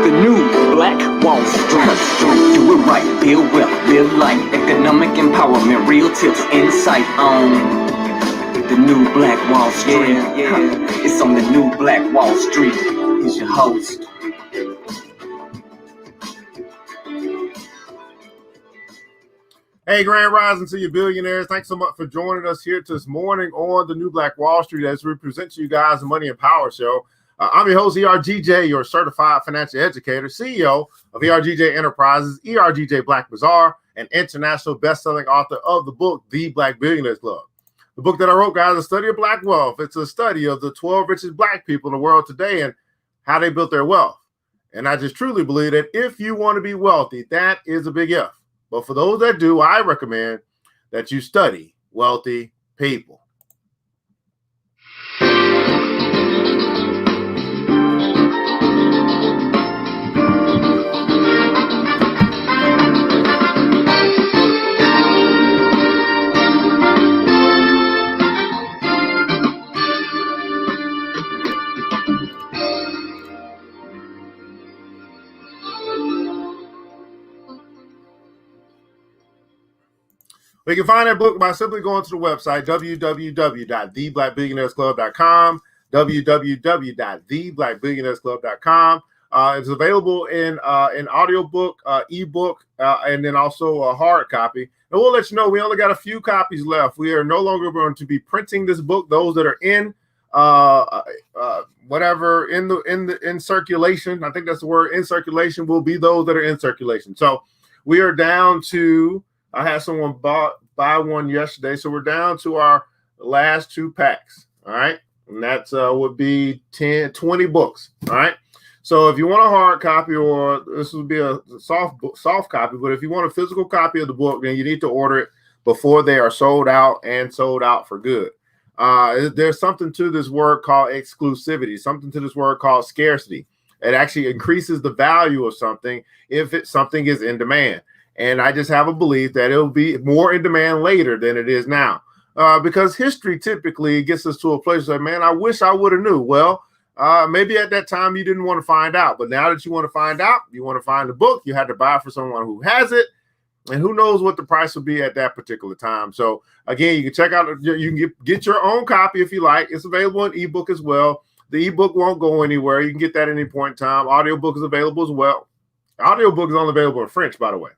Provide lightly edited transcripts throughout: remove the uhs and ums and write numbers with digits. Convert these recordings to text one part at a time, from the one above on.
The new Black Wall Street. Do it right, build wealth, live life, economic empowerment, real tips, insight on the new Black Wall Street. It's on the new Black Wall Street. He's your host. Hey, Grand Rising to you billionaires. Thanks so much for joining us here this morning on the new Black Wall Street as we present to you guys the Money and Power Show. I'm your host, ERGJ, your certified financial educator, CEO of ERGJ Enterprises, ERGJ Black Bazaar, and international best-selling author of the book, The Black Billionaires Club. The book that I wrote, guys, is a study of Black wealth. It's a study of the 12 richest Black people in the world today and how they built their wealth. And I just truly believe that if you want to be wealthy, that is a big if. But for those that do, I recommend that you study wealthy people. You can find that book by simply going to the website, www.theblackbillionairesclub.com, www.theblackbillionairesclub.com. It's available in audiobook, ebook, and then also a hard copy. And we'll let you know we only got a few copies left. We are no longer going to be printing this book. Those that are in whatever in circulation, I think that's the word, in circulation, will be those that are in circulation. So we are down to, I had someone buy one yesterday, so we're down to our last 2 packs. All right, and that's would be 20 books. All right, so if you want a hard copy, or this would be a soft copy, but if you want a physical copy of the book, then you need to order it before they are sold out and sold out for good. There's something to this word called exclusivity, something to this word called scarcity. It actually increases the value of something if something is in demand. And I just have a belief that it'll be more in demand later than it is now. Because history typically gets us to a place where, man, I wish I would have knew. Well, maybe at that time you didn't want to find out. But now that you want to find out, you want to find the book, you had to buy it for someone who has it. And who knows what the price will be at that particular time. So, again, you can check out, you can get your own copy if you like. It's available in ebook as well. The ebook won't go anywhere. You can get that at any point in time. Audiobook is available as well. Audiobook is only available in French, by the way.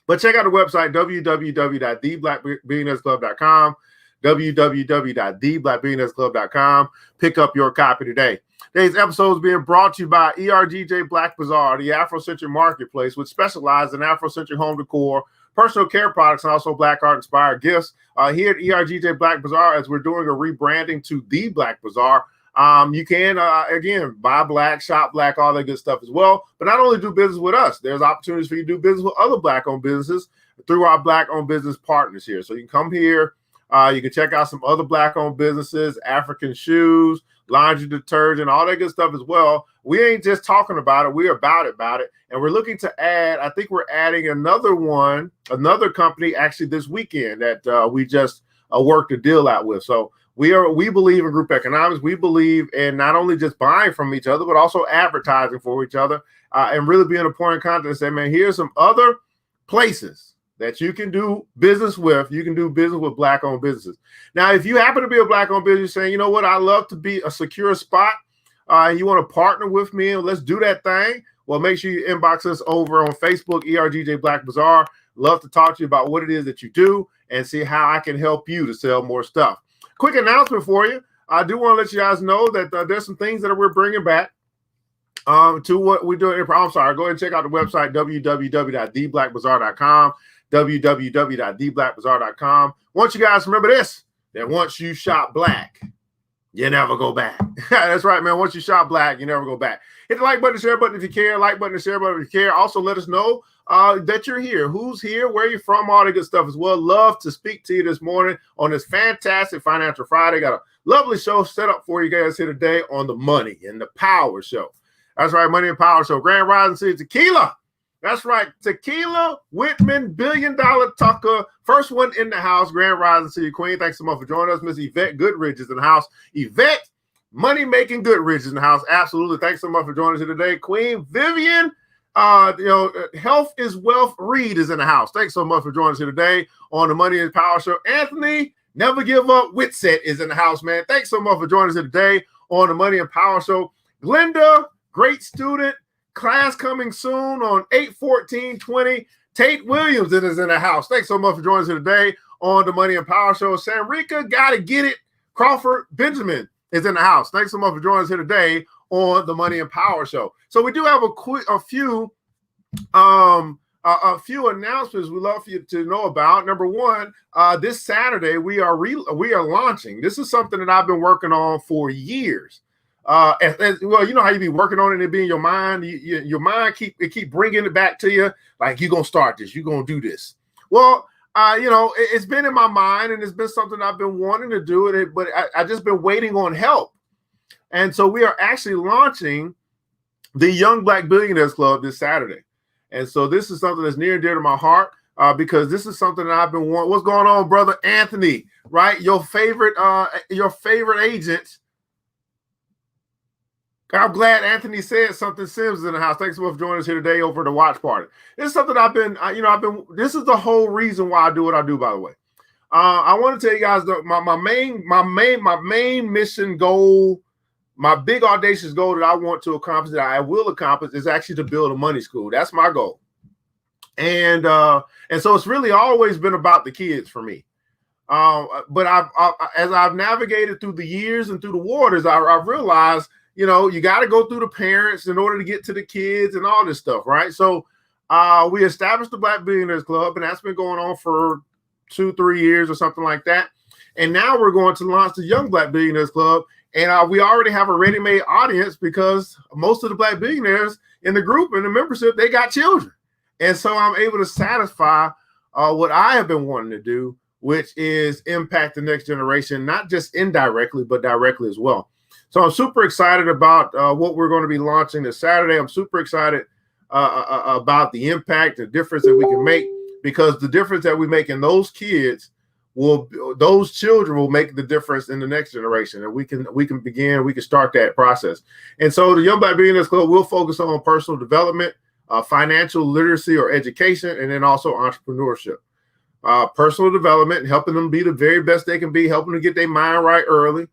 But check out the website, www.theblackbillionairesclub.com, www.theblackbillionairesclub.com. Pick up your copy today. Today's episode is being brought to you by ERGJ Black Bazaar, the Afrocentric marketplace, which specializes in Afrocentric home decor, personal care products, and also Black art-inspired gifts. Here at ERGJ Black Bazaar, as we're doing a rebranding to The Black Bazaar, you can, again, buy black, shop black, all that good stuff as well. But not only do business with us, there's opportunities for you to do business with other Black-owned businesses through our Black-owned business partners here. So you can come here. You can check out some other Black-owned businesses, African shoes, laundry detergent, all that good stuff as well. We ain't just talking about it. We're about it. And we're looking to add, I think we're adding another company actually this weekend that we just worked a deal out with. So we believe in group economics. We believe in not only just buying from each other, but also advertising for each other and really being a point of contact and say, man, here's some other places that you can do business with. You can do business with Black-owned businesses. Now, if you happen to be a Black-owned business saying, you know what, I love to be a secure spot, and you want to partner with me and let's do that thing, well, make sure you inbox us over on Facebook, ERGJ Black Bazaar. Love to talk to you about what it is that you do and see how I can help you to sell more stuff. Quick announcement for you. I do want to let you guys know that there's some things that we're bringing back to what we're doing. I'm sorry. Go ahead and check out the website, www.theblackbazaar.com, www.theblackbazaar.com. Want you guys to remember this, that once you shop black, you never go back. That's right, man. Once you shop black, you never go back. Hit the like button, share button if you care. Like button, share button if you care. Also, let us know that you're here. Who's here? Where you're from? All the good stuff as well. Love to speak to you this morning on this fantastic Financial Friday. Got a lovely show set up for you guys here today on the Money and the Power Show. That's right, Money and Power Show. Grand Rising City Tequila. That's right, Tequila Whitman, $1 billion Tucker. First one in the house, Grand Rising City Queen. Thanks so much for joining us. Miss Yvette Goodrich is in the house. Yvette Money Making Good Rich in the house. Absolutely. Thanks so much for joining us here today. Queen Vivian, Health is Wealth Reed is in the house. Thanks so much for joining us here today on the Money and Power Show. Anthony, Never Give Up Witset is in the house, man. Thanks so much for joining us here today on the Money and Power Show. Glenda, great student, class coming soon on 8/14/20. Tate Williams is in the house. Thanks so much for joining us here today on the Money and Power Show. Samrika, gotta get it. Crawford Benjamin is in the house. Thanks so much for joining us here today on the Money and Power Show. So we do have a few announcements we'd love for you to know about. Number one, this Saturday we are launching. This is something that I've been working on for years. Well, you know how you be working on it and it be in your mind. Your mind keep bringing it back to you. Like, you're gonna start this, you're gonna do this. Well, it's been in my mind and it's been something I've been wanting to do, but I just been waiting on help. And so we are actually launching the Young Black Billionaires Club this Saturday. And so this is something that's near and dear to my heart because this is something that I've been wanting. What's going on, brother Anthony? Right, your favorite agent. I'm glad Anthony said something. Sims is in the house. Thanks so much for joining us here today over the watch party. This is something this is the whole reason why I do what I do, by the way. I want to tell you guys that my main mission goal, my big audacious goal that I want to accomplish, that I will accomplish, is actually to build a money school. That's my goal. And so it's really always been about the kids for me. But as I've navigated through the years and through the waters, I've realized, you got to go through the parents in order to get to the kids and all this stuff, right? So we established the Black Billionaires Club, and that's been going on for 2-3 years or something like that. And now we're going to launch the Young Black Billionaires Club, and we already have a ready-made audience because most of the Black billionaires in the group and the membership, they got children. And so I'm able to satisfy what I have been wanting to do, which is impact the next generation, not just indirectly, but directly as well. So I'm super excited about what we're going to be launching this Saturday. I'm super excited about the impact, the difference that we can make, because the difference that we make in those children will make the difference in the next generation. And we can start that process. And so the Young Black Billionaires Club will focus on personal development, financial literacy or education, and then also entrepreneurship. Personal development, helping them be the very best they can be, helping them get their mind right early.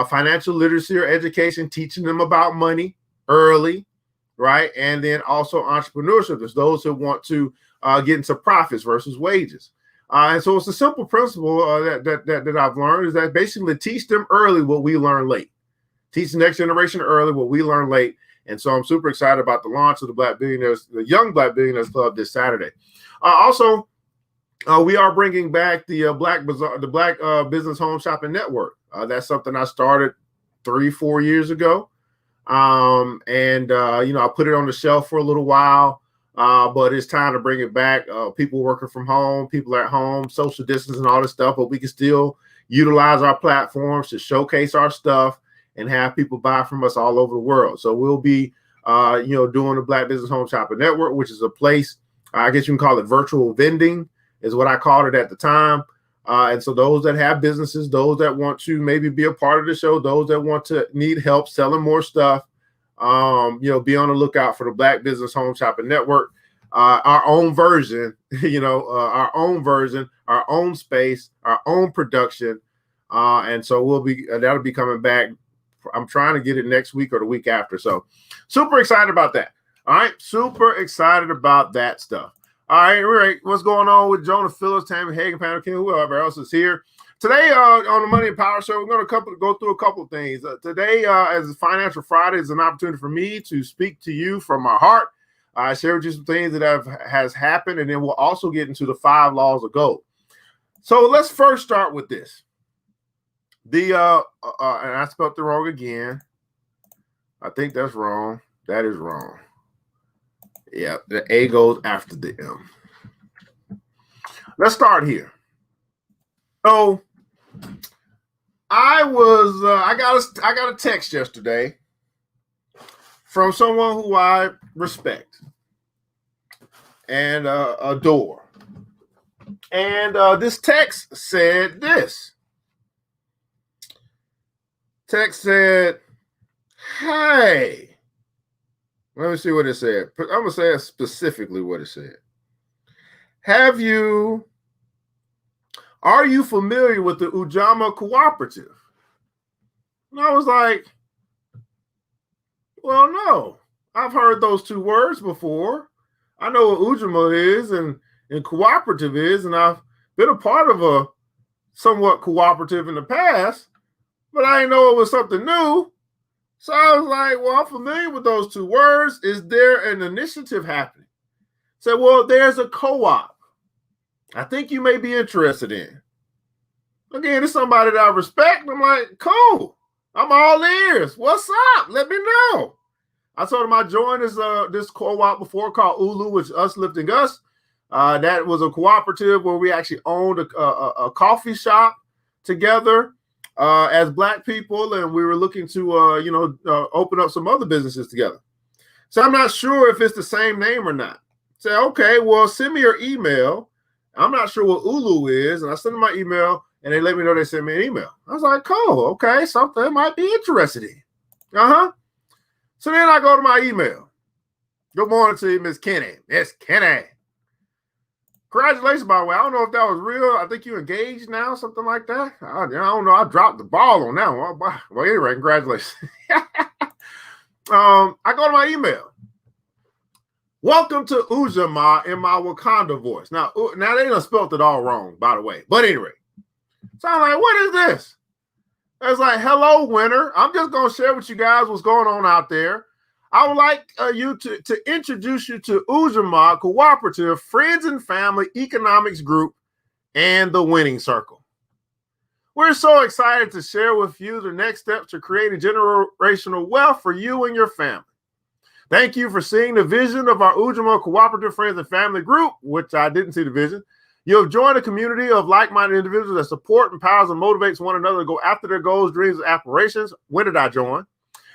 Financial literacy or education, teaching them about money early, right? And then also entrepreneurship. There's those who want to get into profits versus wages. And so it's a simple principle that I've learned, is that basically teach them early what we learn late. Teach the next generation early what we learn late. And so I'm super excited about the launch of the Young Black Billionaires Club this Saturday. Also, we are bringing back the Black Business Home Shopping Network. That's something I started 3-4 years ago. I put it on the shelf for a little while, but it's time to bring it back. People working from home, people at home, social distance and all this stuff, but we can still utilize our platforms to showcase our stuff and have people buy from us all over the world. So we'll be, doing the Black Business Home Shopping Network, which is a place, I guess you can call it virtual vending, is what I called it at the time. And so those that have businesses, those that want to maybe be a part of the show, those that want to need help selling more stuff, be on the lookout for the Black Business Home Shopping Network, our own version, our own space, our own production. And so that'll be coming back. I'm trying to get it next week or the week after. So super excited about that. All right. Super excited about that stuff. All right. What's going on with Jonah Phillips, Tammy Hagan, Pamela King, whoever else is here? Today on the Money and Power Show, we're going to go through a couple of things. Today, as Financial Friday, is an opportunity for me to speak to you from my heart. I share with you some things that has happened, and then we'll also get into the 5 laws of gold. So let's first start with this. And I spelled it wrong again. I think that's wrong. That is wrong. Yeah, the A goes after the M. Let's start here. So I got a text yesterday from someone who I respect and adore. And this text said this. Text said, Hey, let me see what it said. I'm going to say specifically what it said. Are you familiar with the Ujamaa Cooperative? And I was like, well, no. I've heard those two words before. I know what Ujamaa is and cooperative is, and I've been a part of a somewhat cooperative in the past, but I didn't know it was something new. So I was like, well, I'm familiar with those two words. Is there an initiative happening? Said, well, there's a co-op I think you may be interested in. Again, it's somebody that I respect. I'm like, cool. I'm all ears. What's up? Let me know. I told him I joined this co-op before called Ulu, which is Us Lifting Us. That was a cooperative where we actually owned a coffee shop together as Black people, and we were looking to open up some other businesses together. So I'm not sure if it's the same name or not. Say, okay, well, send me your email. I'm not sure what Ulu is, and I sent them my email, and they let me know they sent me an email. I was like, cool, okay, something I might be interested in. So then I go to my email. Good morning to you, Miss Kenny. Miss Kenny. Congratulations, by the way. I don't know if that was real. I think you engaged now, something like that. I don't know. I dropped the ball on that one. Well, anyway, congratulations. I go to my email. Welcome to Ujamaa in my Wakanda voice. Now they done spelled it all wrong, by the way. But anyway, so I'm like, what is this? It's like, hello, winter. I'm just going to share with you guys what's going on out there. I would like you to introduce you to Ujamaa Cooperative Friends and Family Economics Group and the Winning Circle. We're so excited to share with you the next steps to creating generational wealth for you and your family. Thank you for seeing the vision of our Ujamaa Cooperative Friends and Family Group, which I didn't see the vision. You have joined a community of like-minded individuals that support, empowers, and motivates one another to go after their goals, dreams, and aspirations. When did I join?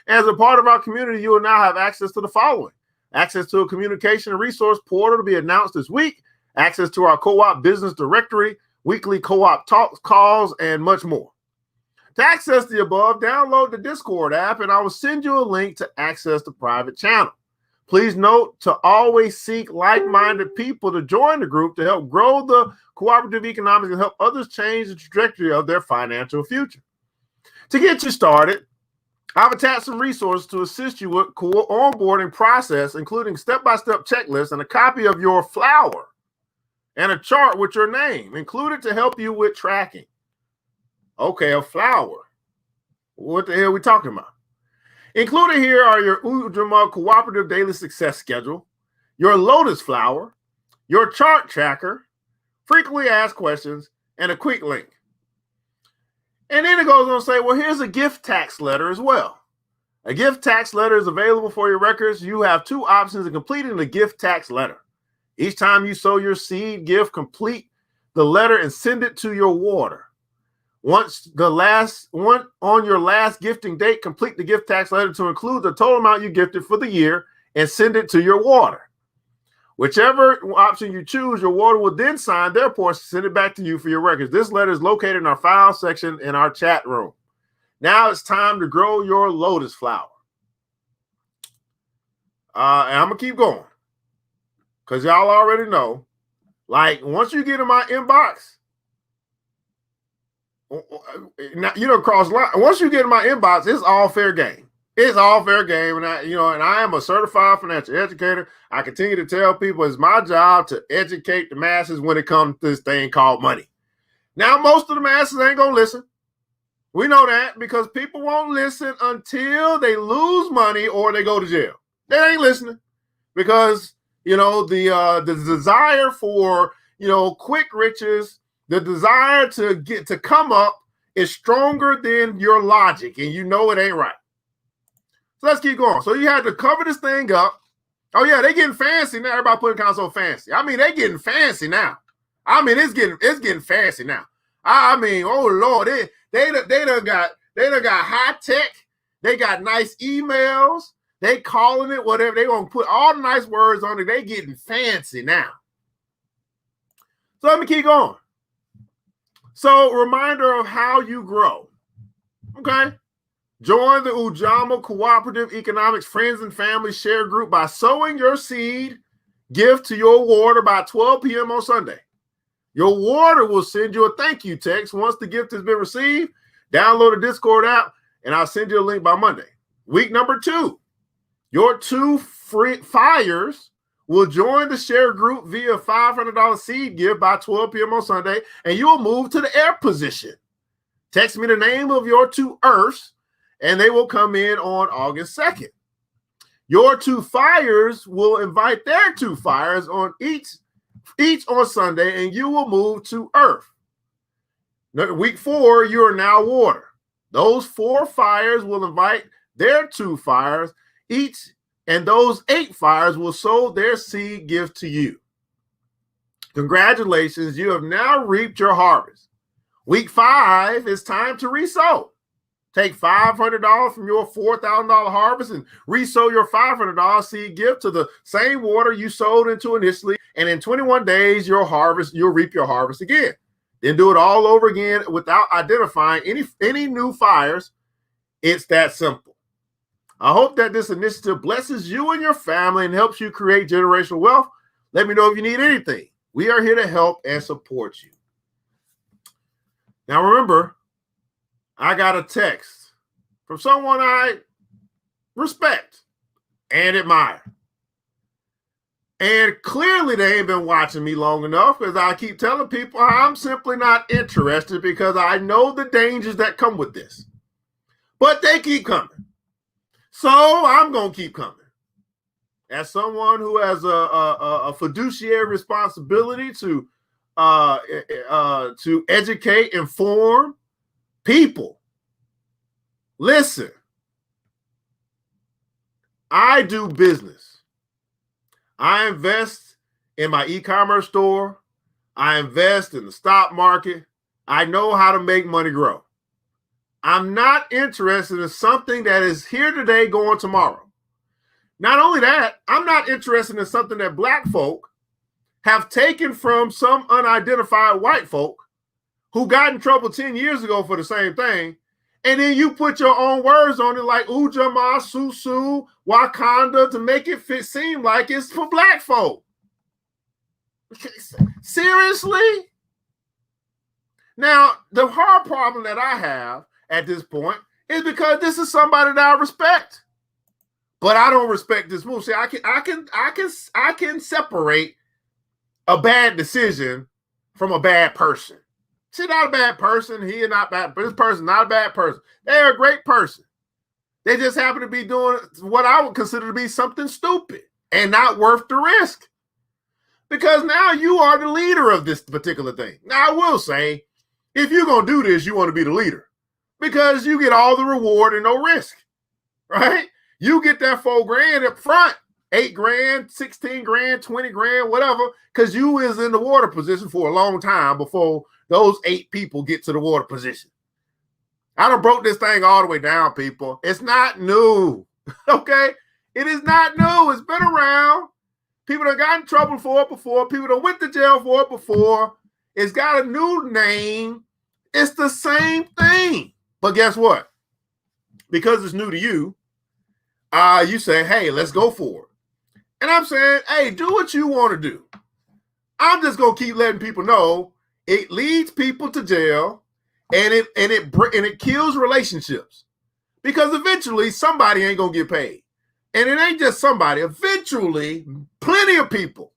As a part of our community, you will now have access to the following: access to a communication and resource portal to be announced this week, access to our co-op business directory, weekly co-op talks, calls, and much more. To access the above, download the Discord app, and I will send you a link to access the private channel. Please note to always seek like-minded people to join the group to help grow the cooperative economics and help others change the trajectory of their financial future. To get you started, I've attached some resources to assist you with onboarding process, including step-by-step checklists and a copy of your flower and a chart with your name included to help you with tracking. Okay, a flower. What the hell are we talking about? Included here are your Ujamaa Cooperative Daily Success Schedule, your Lotus Flower, your chart tracker, frequently asked questions, and a quick link. And then it goes on to say, well, here's a gift tax letter as well. A gift tax letter is available for your records. You have two options in completing the gift tax letter. Each time you sow your seed gift, complete the letter and send it to your water. Once on your last gifting date, complete the gift tax letter to include the total amount you gifted for the year and send it to your water. Whichever option you choose, your water will then sign their portion, send it back to you for your records. This letter is located in our file section in our chat room. Now it's time to grow your lotus flower. And I'm going to keep going because y'all already know, like, once you get in my inbox, you know, cross line. Once you get in my inbox, it's all fair game. It's all fair game, and I am a certified financial educator. I continue to tell people it's my job to educate the masses when it comes to this thing called money. Now, most of the masses ain't gonna listen. We know that because people won't listen until they lose money or they go to jail. They ain't listening because the desire for quick riches. The desire to come up is stronger than your logic, and you know it ain't right. So let's keep going. So you had to cover this thing up. Oh yeah, they getting fancy now. Everybody putting console fancy. I mean, they getting fancy now. I mean, it's getting fancy now. I mean, oh Lord, they done got high tech. They got nice emails. They calling it whatever. They gonna put all the nice words on it. They getting fancy now. So let me keep going. So, reminder of how you grow. Okay. Join the Ujamaa Cooperative Economics Friends and Family Share Group by sowing your seed gift to your warder by 12 p.m. on Sunday. Your warder will send you a thank you text once the gift has been received. Download the Discord app, and I'll send you a link by Monday. Week number 2, your 2 free fires will join the share group via $500 seed gift by 12 p.m. on Sunday, and you will move to the air position. Text me the name of your 2 earths, and they will come in on August 2nd. Your 2 fires will invite their 2 fires on each on Sunday, and you will move to earth. Week 4, you are now water. Those 4 fires will invite their 2 fires each, and those 8 fires will sow their seed gift to you. Congratulations, you have now reaped your harvest. Week 5, it's time to resow. Take $500 from your $4,000 harvest and resow your $500 seed gift to the same water you sowed into initially. And in 21 days, you'll reap your harvest again. Then do it all over again without identifying any new fires. It's that simple. I hope that this initiative blesses you and your family and helps you create generational wealth. Let me know if you need anything. We are here to help and support you. Now remember, I got a text from someone I respect and admire. And clearly they ain't been watching me long enough, because I keep telling people I'm simply not interested because I know the dangers that come with this. But they keep coming. So I'm going to keep coming. As someone who has a fiduciary responsibility to educate, inform people. Listen, I do business. I invest in my e-commerce store. I invest in the stock market. I know how to make money grow. I'm not interested in something that is here today, going tomorrow. Not only that, I'm not interested in something that black folk have taken from some unidentified white folk who got in trouble 10 years ago for the same thing. And then you put your own words on it, like Ujamaa, Susu, Wakanda, to make it seem like it's for black folk. Seriously? Now, the hard problem that I have at this point is because this is somebody that I respect, but I don't respect this move. See, I can separate a bad decision from a bad person. She's not a bad person. He is not bad, but this person not a bad person. They're a great person. They just happen to be doing what I would consider to be something stupid and not worth the risk. Because now you are the leader of this particular thing. Now, I will say, if you're going to do this, you want to be the leader, because you get all the reward and no risk, right? You get that $4,000 up front, $8,000, $16,000, $20,000, whatever, because you is in the water position for a long time before those 8 people get to the water position. I done broke this thing all the way down, people. It's not new, okay? It is not new. It's been around. People done got in trouble for it before. People done went to jail for it before. It's got a new name. It's the same thing. But guess what? Because it's new to you, you say, hey, let's go for it. And I'm saying, hey, do what you want to do. I'm just going to keep letting people know it leads people to jail, and it kills relationships, because eventually somebody ain't going to get paid. And it ain't just somebody. Eventually, plenty of people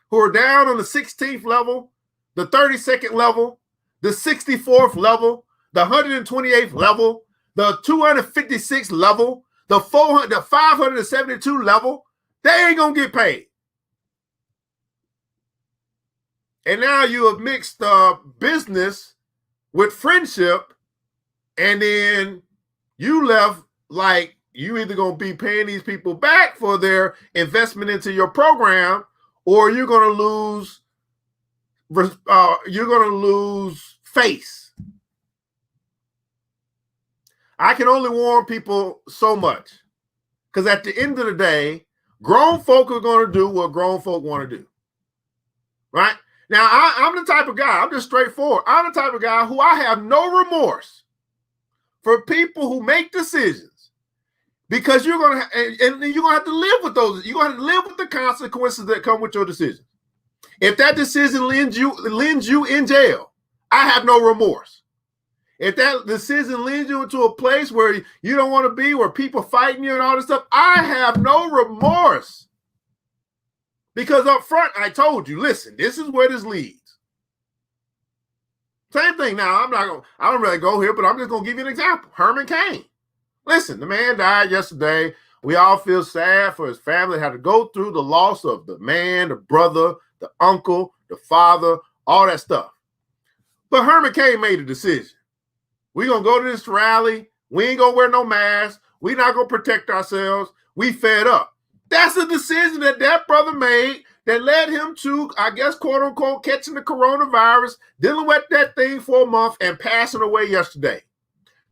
who are down on the 16th level, the 32nd level, the 64th level, the 128th level, the 256th level, the 572 level, they ain't going to get paid. And now you have mixed business with friendship, and then you left like you either going to be paying these people back for their investment into your program, or you're going to lose face. I can only warn people so much, because at the end of the day, grown folk are going to do what grown folk want to do, right? Now, I'm the type of guy, I'm just straightforward. I'm the type of guy who I have no remorse for people who make decisions, because you're gonna and you're gonna have to live with those. You're gonna have to live with the consequences that come with your decision. If that decision lands you in jail, I have no remorse. If that decision leads you into a place where you don't want to be, where people fighting you and all this stuff, I have no remorse. Because up front, I told you, listen, this is where this leads. Same thing now. I don't really go here, but I'm just going to give you an example. Herman Cain. Listen, the man died yesterday. We all feel sad for his family, had to go through the loss of the man, the brother, the uncle, the father, all that stuff. But Herman Cain made a decision. We're going to go to this rally. We ain't going to wear no mask. We're not going to protect ourselves. We fed up. That's a decision that brother made that led him to, I guess, quote unquote, catching the coronavirus, dealing with that thing for a month, and passing away yesterday.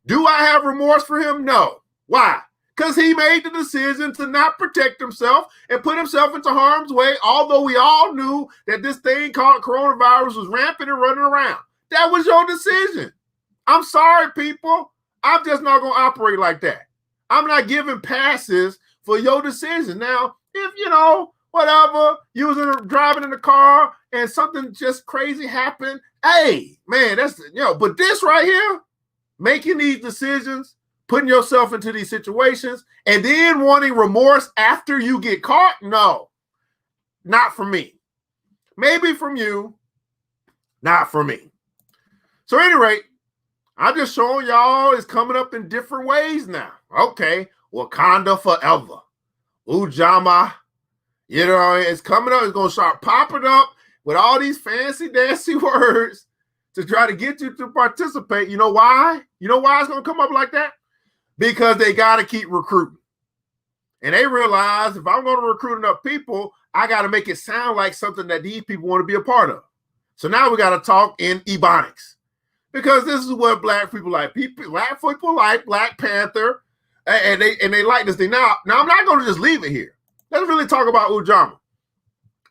Do I have remorse for him? No. Why? Because he made the decision to not protect himself and put himself into harm's way, although we all knew that this thing called coronavirus was rampant and running around. That was your decision. I'm sorry, people. I'm just not going to operate like that. I'm not giving passes for your decision. Now, if, whatever, you was driving in the car and something just crazy happened, hey, man, that's, but this right here, making these decisions, putting yourself into these situations, and then wanting remorse after you get caught, no, not for me. Maybe from you, not for me. So at any rate, I'm just showing y'all it's coming up in different ways now. Okay, Wakanda forever. Ujamaa, it's coming up. It's going to start popping up with all these fancy, dancy words to try to get you to participate. You know why? You know why it's going to come up like that? Because they got to keep recruiting. And they realize if I'm going to recruit enough people, I got to make it sound like something that these people want to be a part of. So now we got to talk in Ebonics. Because this is what black people like. Black people like Black Panther, and they like this thing. Now I'm not going to just leave it here. Let's really talk about Ujamaa,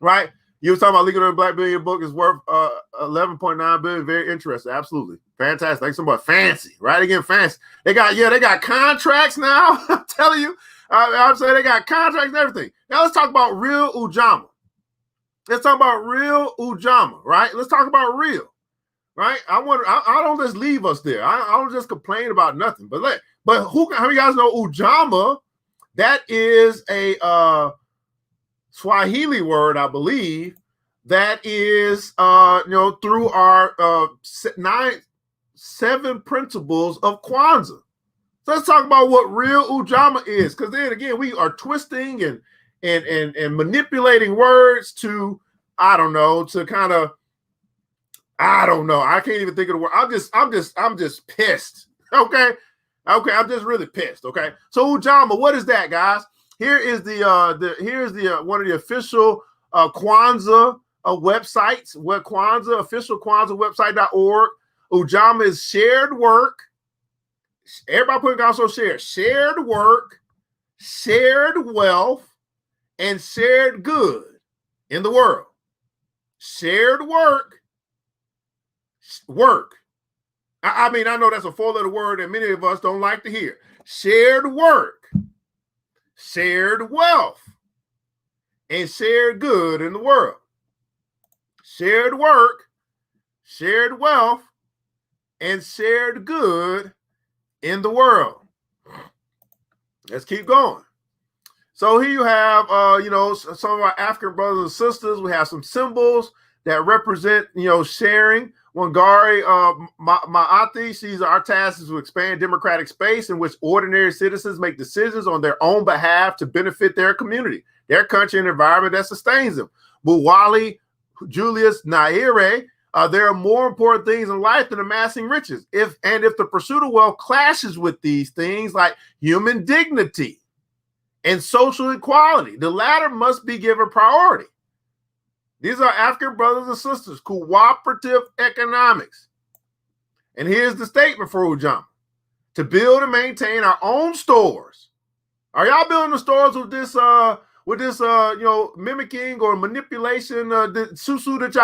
right? You were talking about Legal Black Billion book is worth $11.9 billion. Very interesting, absolutely fantastic. Thanks so much. Fancy, right? Again, fancy. They got contracts now. I'm telling you, I'm saying they got contracts and everything. Now let's talk about real Ujamaa. Let's talk about real Ujamaa, right? Let's talk about real. Right, I don't just leave us there. I don't just complain about nothing. But how many guys know Ujamaa? That is a Swahili word, I believe. That is through our 7 principles of Kwanzaa. So let's talk about what real Ujamaa is, because then again we are twisting and manipulating words to kind of. I don't know. I can't even think of the word. I'm just pissed. Okay. I'm just really pissed. Okay. So Ujamaa, what is that, guys? Here is here's the one of the official Kwanzaa websites. What Kwanzaa, official Kwanzaa website.org. Ujamaa is shared work. Everybody put it also share. Shared work, shared wealth, and shared good in the world. Shared work. I mean, I know that's a 4-letter word that many of us don't like to hear. Shared work, shared wealth, and shared good in the world. Shared work, shared wealth, and shared good in the world. Let's keep going. So here you have, some of our African brothers and sisters. We have some symbols that represent, sharing. Wangari Maathai, she's our task is to expand democratic space in which ordinary citizens make decisions on their own behalf to benefit their community, their country, and environment that sustains them. Buwali Julius Nyerere, there are more important things in life than amassing riches. If the pursuit of wealth clashes with these things like human dignity and social equality, the latter must be given priority. These are African brothers and sisters, cooperative economics. And here's the statement for Ujamaa: to build and maintain our own stores. Are y'all building the stores with this mimicking or manipulation, the susu that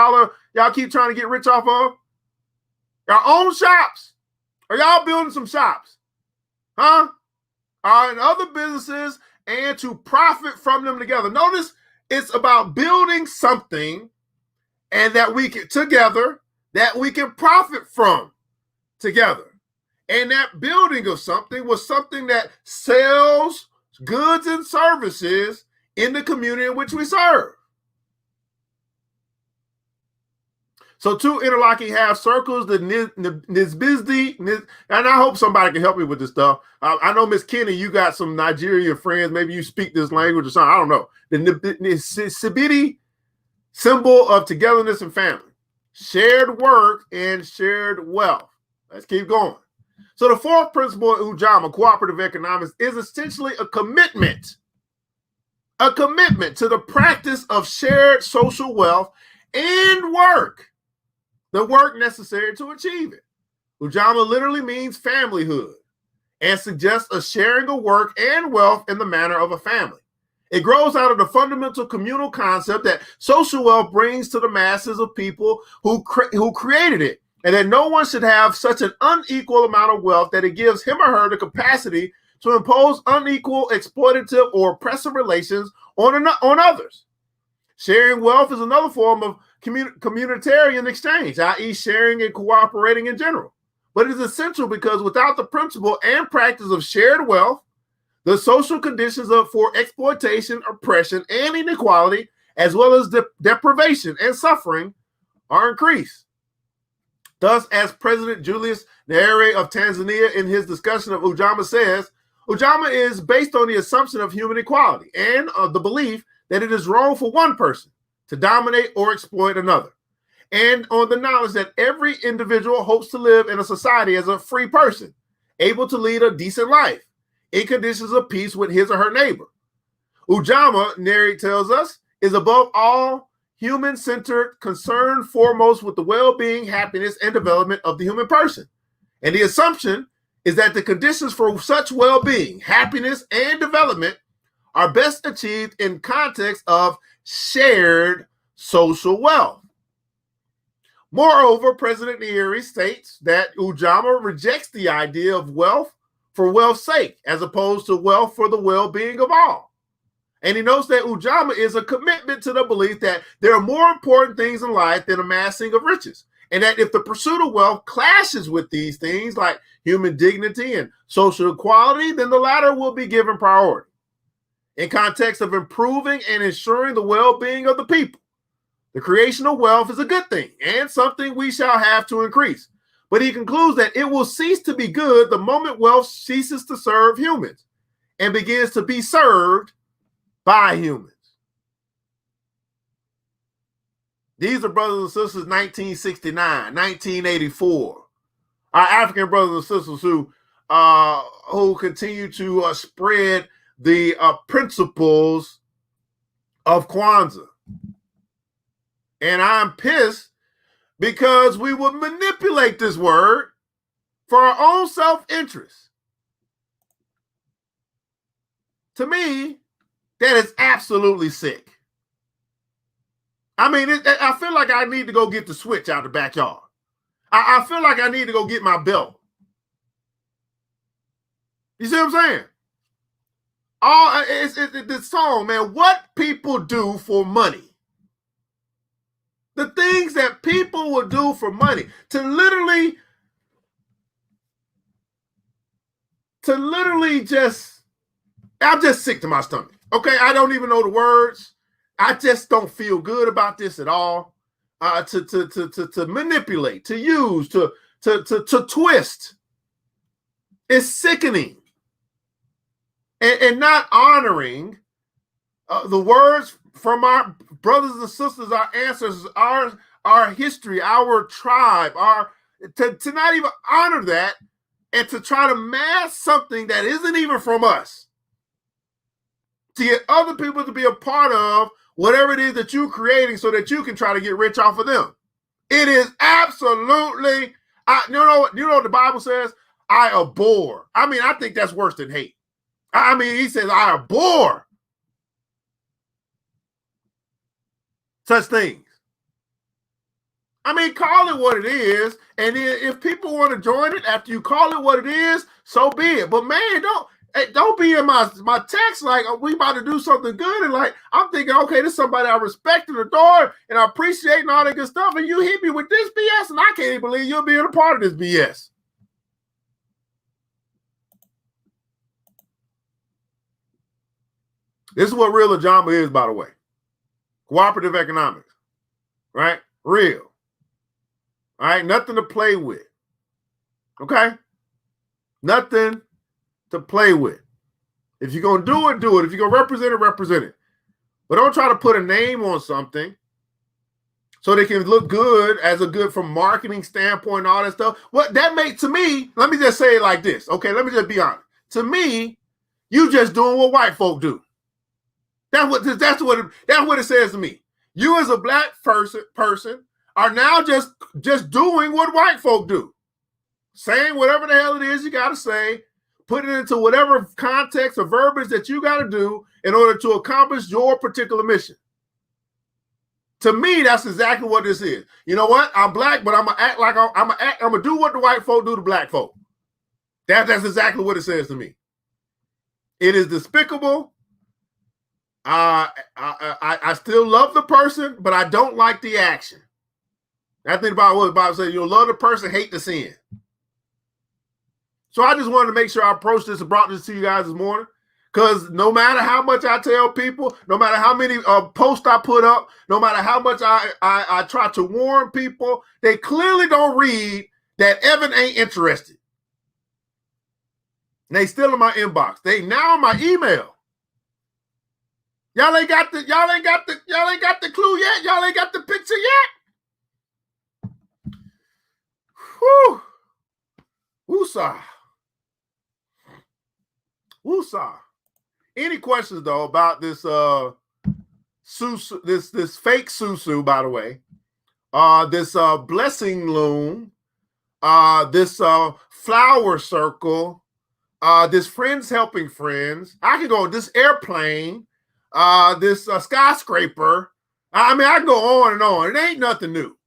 y'all keep trying to get rich off of? Our own shops. Are y'all building some shops? huh? In other businesses and to profit from them together. Notice it's about building something and that we can together that we can profit from together. And that building of something was something that sells goods and services in the community in which we serve. So two interlocking half circles, the Nizbizdi, and I hope somebody can help me with this stuff. I know, Miss Kenny, you got some Nigerian friends. Maybe you speak this language or something. I don't know. The Sibidi symbol of togetherness and family, shared work and shared wealth. Let's keep going. So the fourth principle in Ujamaa, cooperative economics, is essentially a commitment to the practice of shared social wealth and work. The work necessary to achieve it. Ujamaa literally means familyhood and suggests a sharing of work and wealth in the manner of a family. It grows out of the fundamental communal concept that social wealth brings to the masses of people who created it, and that no one should have such an unequal amount of wealth that it gives him or her the capacity to impose unequal, exploitative, or oppressive relations on others. Sharing wealth is another form of communitarian exchange, i.e. sharing and cooperating in general. But it is essential because without the principle and practice of shared wealth, the social conditions for exploitation, oppression, and inequality, as well as deprivation and suffering, are increased. Thus, as President Julius Nyerere of Tanzania in his discussion of Ujamaa says, Ujamaa is based on the assumption of human equality and the belief that it is wrong for one person to dominate or exploit another, and on the knowledge that every individual hopes to live in a society as a free person, able to lead a decent life in conditions of peace with his or her neighbor. Ujamaa, Nyerere tells us, is above all human-centered, concerned foremost with the well-being, happiness, and development of the human person. And the assumption is that the conditions for such well-being, happiness, and development are best achieved in context of shared social wealth. Moreover, President Nyerere states that Ujamaa rejects the idea of wealth for wealth's sake, as opposed to wealth for the well-being of all. And he notes that Ujamaa is a commitment to the belief that there are more important things in life than amassing of riches, and that if the pursuit of wealth clashes with these things like human dignity and social equality, then the latter will be given priority. In context of improving and ensuring the well-being of the people, the creation of wealth is a good thing and something we shall have to increase. But he concludes that it will cease to be good the moment wealth ceases to serve humans and begins to be served by humans. These are brothers and sisters 1969, 1984. Our African brothers and sisters who continue to spread the principles of Kwanzaa. And I'm pissed because we would manipulate this word for our own self-interest. To me, that is absolutely sick. I mean, I feel like I need to go get the switch out the backyard. I feel like I need to go get my belt. You see what I'm saying? It's this song, man. What people do for money. The things that people will do for money. To literally just, I'm just sick to my stomach. Okay, I don't even know the words. I just don't feel good about this at all. To manipulate, to use, to twist. It's sickening. And not honoring the words from our brothers and sisters, our ancestors, our history, our tribe, to not even honor that and to try to mask something that isn't even from us. To get other people to be a part of whatever it is that you're creating so that you can try to get rich off of them. It is absolutely, you know what the Bible says? I abhor. I mean, I think that's worse than hate. I mean, he says, I abhor such things. I mean, call it what it is. And if people want to join it after you call it what it is, so be it. But man, don't be in my text like we about to do something good. And like, I'm thinking, okay, this is somebody I respect and adore and I appreciate and all that good stuff. And you hit me with this BS, and I can't even believe you're being a part of this BS. This is what real Ajamba is, by the way. Cooperative economics, right? Real. All right, nothing to play with. Okay? Nothing to play with. If you're going to do it, do it. If you're going to represent it, represent it. But don't try to put a name on something so they can look good as a good from marketing standpoint and all that stuff. What that makes to me, let me just say it like this. Okay, let me just be honest. To me, you just doing what white folk do. That's what it says to me. You as a black person are now just doing what white folk do. Saying whatever the hell it is you got to say, put it into whatever context or verbiage that you got to do in order to accomplish your particular mission. To me, that's exactly what this is. You know what? I'm black, but I'm gonna act like I'm gonna do what the white folk do to black folk. That's exactly what it says to me. It is despicable. I still love the person, but I don't like the action. I think about what the Bible says, you'll love the person, hate the sin. So I just wanted to make sure I approached this and brought this to you guys this morning. Because no matter how much I tell people, no matter how many posts I put up, no matter how much I try to warn people, they clearly don't read that Evan ain't interested. And they still in my inbox. They now in my email. Y'all ain't got the clue yet. Y'all ain't got the picture yet. Whew. Woosah. Woosah. Any questions though about this susu, this fake susu, by the way? This blessing loom, this flower circle, this friends helping friends. I can go this airplane. This skyscraper. I mean, I can go on and on. It ain't nothing new.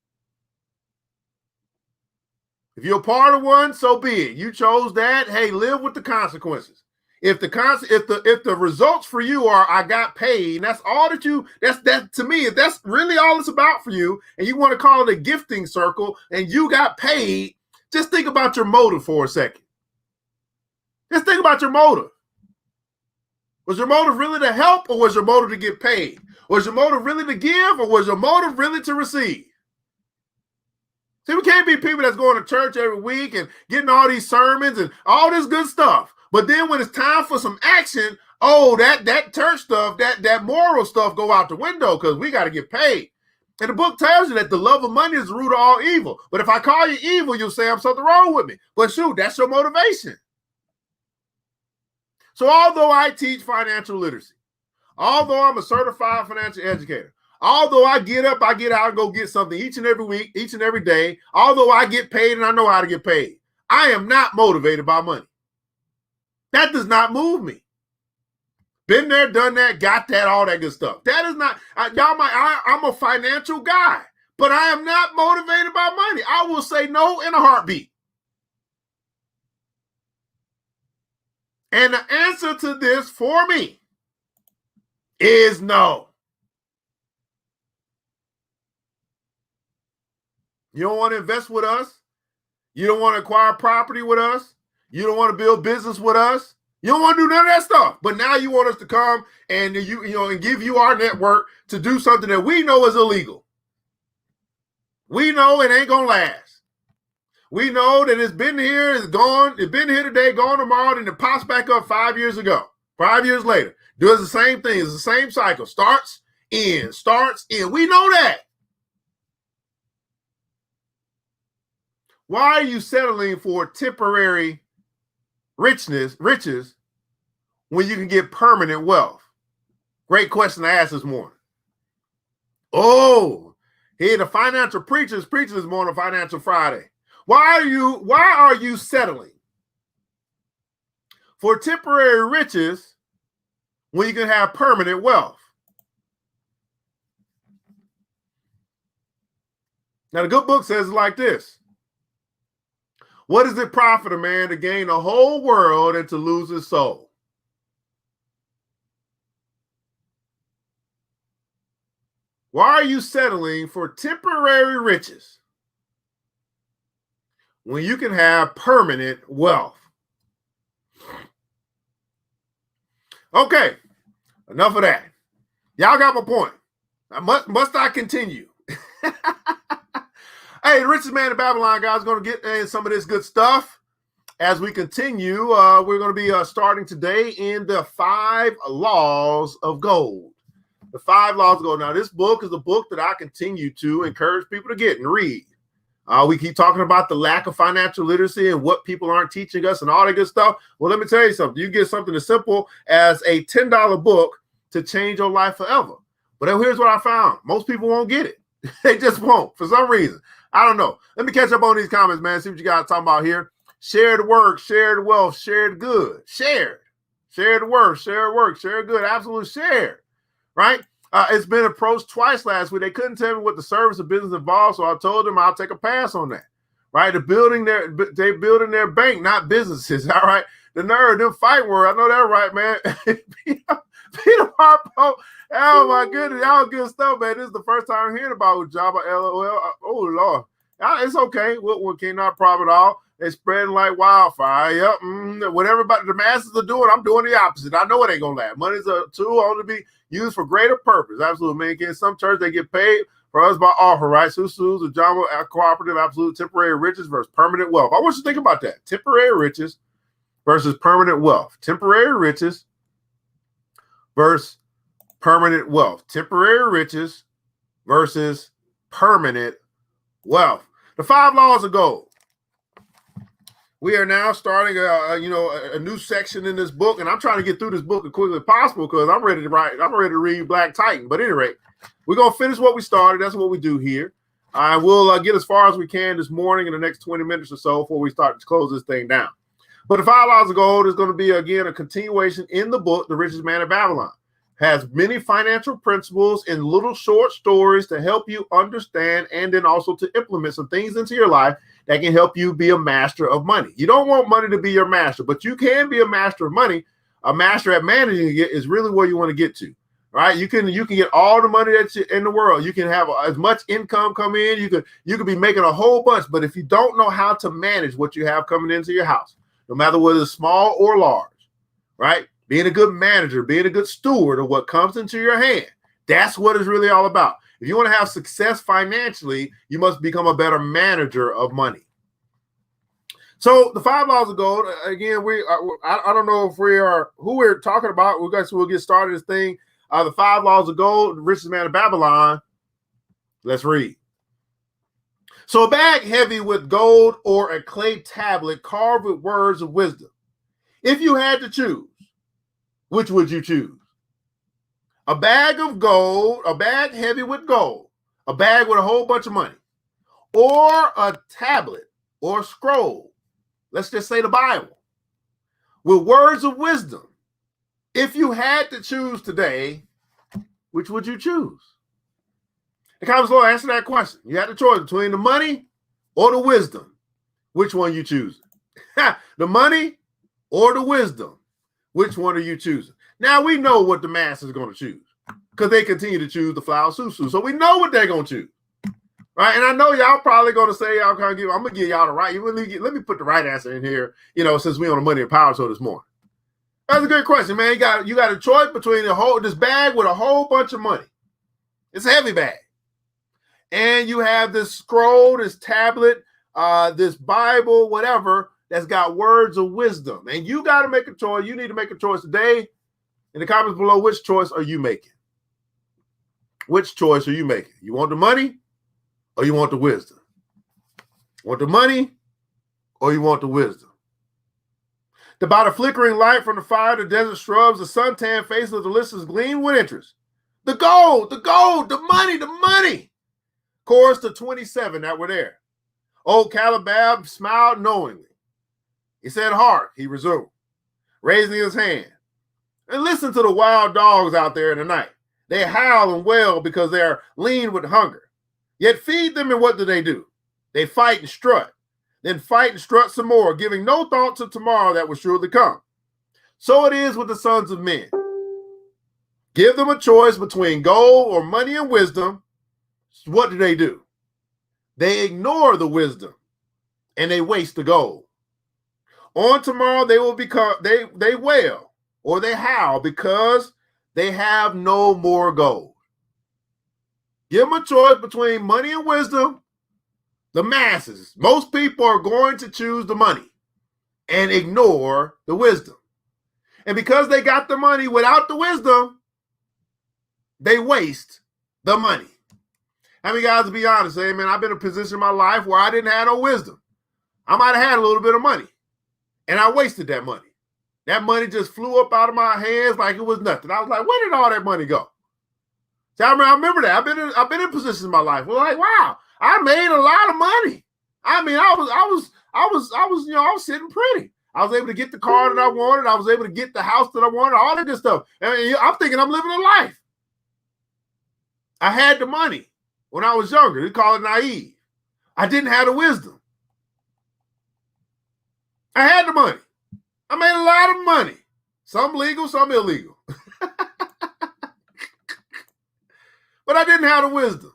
If you're a part of one, so be it. You chose that. Hey, live with the consequences. If the results for you are I got paid, and that's all that to me, if that's really all it's about for you, and you want to call it a gifting circle, and you got paid, just think about your motive for a second. Just think about your motive. Was your motive really to help, or was your motive to get paid? Was your motive really to give, or was your motive really to receive? See, we can't be people that's going to church every week and getting all these sermons and all this good stuff. But then when it's time for some action, oh, that church stuff, that moral stuff go out the window because we got to get paid. And the book tells you that the love of money is the root of all evil. But if I call you evil, you'll say I'm something wrong with me. But shoot, that's your motivation. So although I teach financial literacy, although I'm a certified financial educator, although I get up, I get out and go get something each and every week, each and every day, although I get paid and I know how to get paid, I am not motivated by money. That does not move me. Been there, done that, got that, all that good stuff. That is not, I'm a financial guy, but I am not motivated by money. I will say no in a heartbeat. And the answer to this for me is no. You don't want to invest with us. You don't want to acquire property with us. You don't want to build business with us. You don't want to do none of that stuff. But now you want us to come and and give you our network to do something that we know is illegal. We know it ain't gonna last. We know that it's been here, it's gone, it's been here today, gone tomorrow, and it pops back up 5 years ago. 5 years later. Does the same thing. It's the same cycle. Starts, in. We know that. Why are you settling for temporary riches when you can get permanent wealth? Great question to ask this morning. Oh, here the financial preachers this morning, Financial Friday. Why are you settling for temporary riches when you can have permanent wealth? Now, the good book says it like this. What does it profit a man to gain the whole world and to lose his soul? Why are you settling for temporary riches when you can have permanent wealth? Okay, enough of that. Y'all got my point. Must I continue? Hey, the richest man in Babylon, guys, going to get in some of this good stuff as we continue. We're going to be starting today in the 5 laws of gold. The 5 laws of gold. Now, this book is a book that I continue to encourage people to get and read. We keep talking about the lack of financial literacy and what people aren't teaching us and all that good stuff. Well, let me tell you something. You get something as simple as a $10 book to change your life forever. But then here's what I found. Most people won't get it. They just won't for some reason. I don't know. Let me catch up on these comments, man. See what you guys talking about here. Share the work, share the wealth, share the good. Share the work, share the work, share the good. Absolutely share. Right? It's been approached twice last week. They couldn't tell me what the service of business involved, so I told them I'll take a pass on that. Right? They're building their bank, not businesses. All right. The nerve, them fight word. I know that right, man. Peter Harpo. Oh my goodness, y'all good stuff, man. This is the first time I'm hearing about Java LOL. Oh Lord, it's okay. We cannot problem at all. They're spreading like wildfire. Yep. What everybody, the masses are doing, I'm doing the opposite. I know it ain't gonna last. Money's a tool only to be used for greater purpose. Absolutely, man. In some church they get paid for us by offer, right? Susus, the Java cooperative, absolute temporary riches versus permanent wealth. I want you to think about that. Temporary riches versus permanent wealth. Temporary riches versus permanent wealth. Temporary riches versus permanent wealth. The 5 laws of gold. We are now starting a new section in this book, and I'm trying to get through this book as quickly as possible because I'm ready to write. I'm ready to read Black Titan. But at any rate, we're gonna finish what we started. That's what we do here. I will get as far as we can this morning in the next 20 minutes or so before we start to close this thing down. But the 5 laws of gold is going to be again a continuation in the book, The Richest Man in Babylon. Has many financial principles in little short stories to help you understand and then also to implement some things into your life that can help you be a master of money. You don't want money to be your master, but you can be a master of money. A master at managing it is really where you want to get to, right? You can get all the money that's in the world. You can have as much income come in. You could be making a whole bunch, but if you don't know how to manage what you have coming into your house, no matter whether it's small or large, right? Being a good manager, being a good steward of what comes into your hand. That's what it's really all about. If you want to have success financially, you must become a better manager of money. So the 5 laws of gold, again, I don't know if we are who we're talking about. We'll get started this thing. The 5 laws of gold, the richest man of Babylon. Let's read. So a bag heavy with gold or a clay tablet carved with words of wisdom. If you had to choose, which would you choose? A bag of gold, a bag heavy with gold, a bag with a whole bunch of money, or a tablet or scroll, let's just say the Bible, with words of wisdom. If you had to choose today, which would you choose? The comments below, answer that question. You had the choice between the money or the wisdom. Which one you choosing? The money or the wisdom? Which one are you choosing? Now we know what the mass is going to choose because they continue to choose the flower susu. So we know what they're going to choose, right? And I know y'all probably going to say, I'm going to give y'all the right. Let me put the right answer in here, since we on the Money and Power show this morning. That's a good question, man. You got a choice between this bag with a whole bunch of money. It's a heavy bag. And you have this scroll, this tablet, this Bible, whatever, that's got words of wisdom. And you got to make a choice. You need to make a choice today. In the comments below, which choice are you making? Which choice are you making? You want the money or you want the wisdom? Want the money or you want the wisdom? By the flickering light from the fire, the desert shrubs, the suntan face of the listeners gleam with interest. The gold, the money. Chorus to 27 that were there. Old Calabab smiled knowingly. He said, "Hark," he resumed, raising his hand. And listen to the wild dogs out there in the night. They howl and wail because they are lean with hunger. Yet feed them, and what do? They fight and strut, then fight and strut some more, giving no thought to tomorrow that will surely come. So it is with the sons of men. Give them a choice between gold or money and wisdom. What do? They ignore the wisdom and they waste the gold. On tomorrow they will become they wail or they howl because they have no more gold. Give them a choice between money and wisdom. The masses, most people are going to choose the money and ignore the wisdom. And because they got the money without the wisdom, they waste the money. How many guys, to be honest, say, man, I've been in a position in my life where I didn't have no wisdom. I might have had a little bit of money, and I wasted that money. That money just flew up out of my hands like it was nothing. I was like, where did all that money go? See, I remember that. I've been in positions in my life where, like, wow, I made a lot of money. I mean, I was sitting pretty. I was able to get the car that I wanted. I was able to get the house that I wanted, all that good stuff. And I'm thinking I'm living a life. I had the money when I was younger. They call it naive. I didn't have the wisdom. I had the money. I made a lot of money. Some legal, some illegal. But I didn't have the wisdom.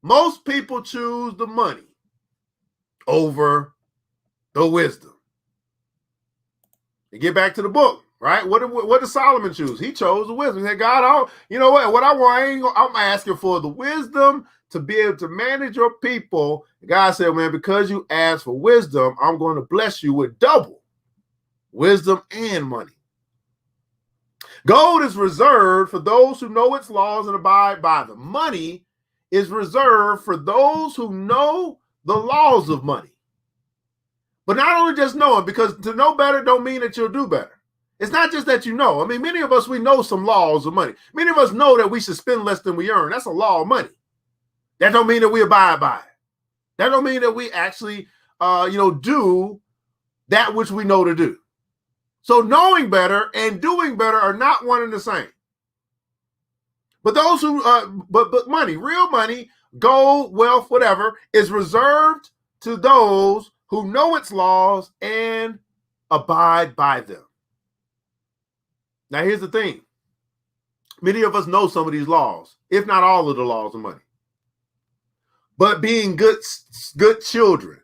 Most people choose the money over the wisdom. You get back to the book, right? What did Solomon choose? He chose the wisdom. He said, God, you know what I want, I'm asking for the wisdom to be able to manage your people. God said, man, because you asked for wisdom, I'm going to bless you with double wisdom and money. Gold is reserved for those who know its laws and abide by them. Money is reserved for those who know the laws of money. But not only just knowing, because to know better don't mean that you'll do better. It's not just that you know. I mean, many of us, we know some laws of money. Many of us know that we should spend less than we earn. That's a law of money. That don't mean that we abide by it. That don't mean that we actually, do that which we know to do. So knowing better and doing better are not one and the same. But those who, but money, real money, gold, wealth, whatever, is reserved to those who know its laws and abide by them. Now, here's the thing. Many of us know some of these laws, if not all of the laws of money. But being good children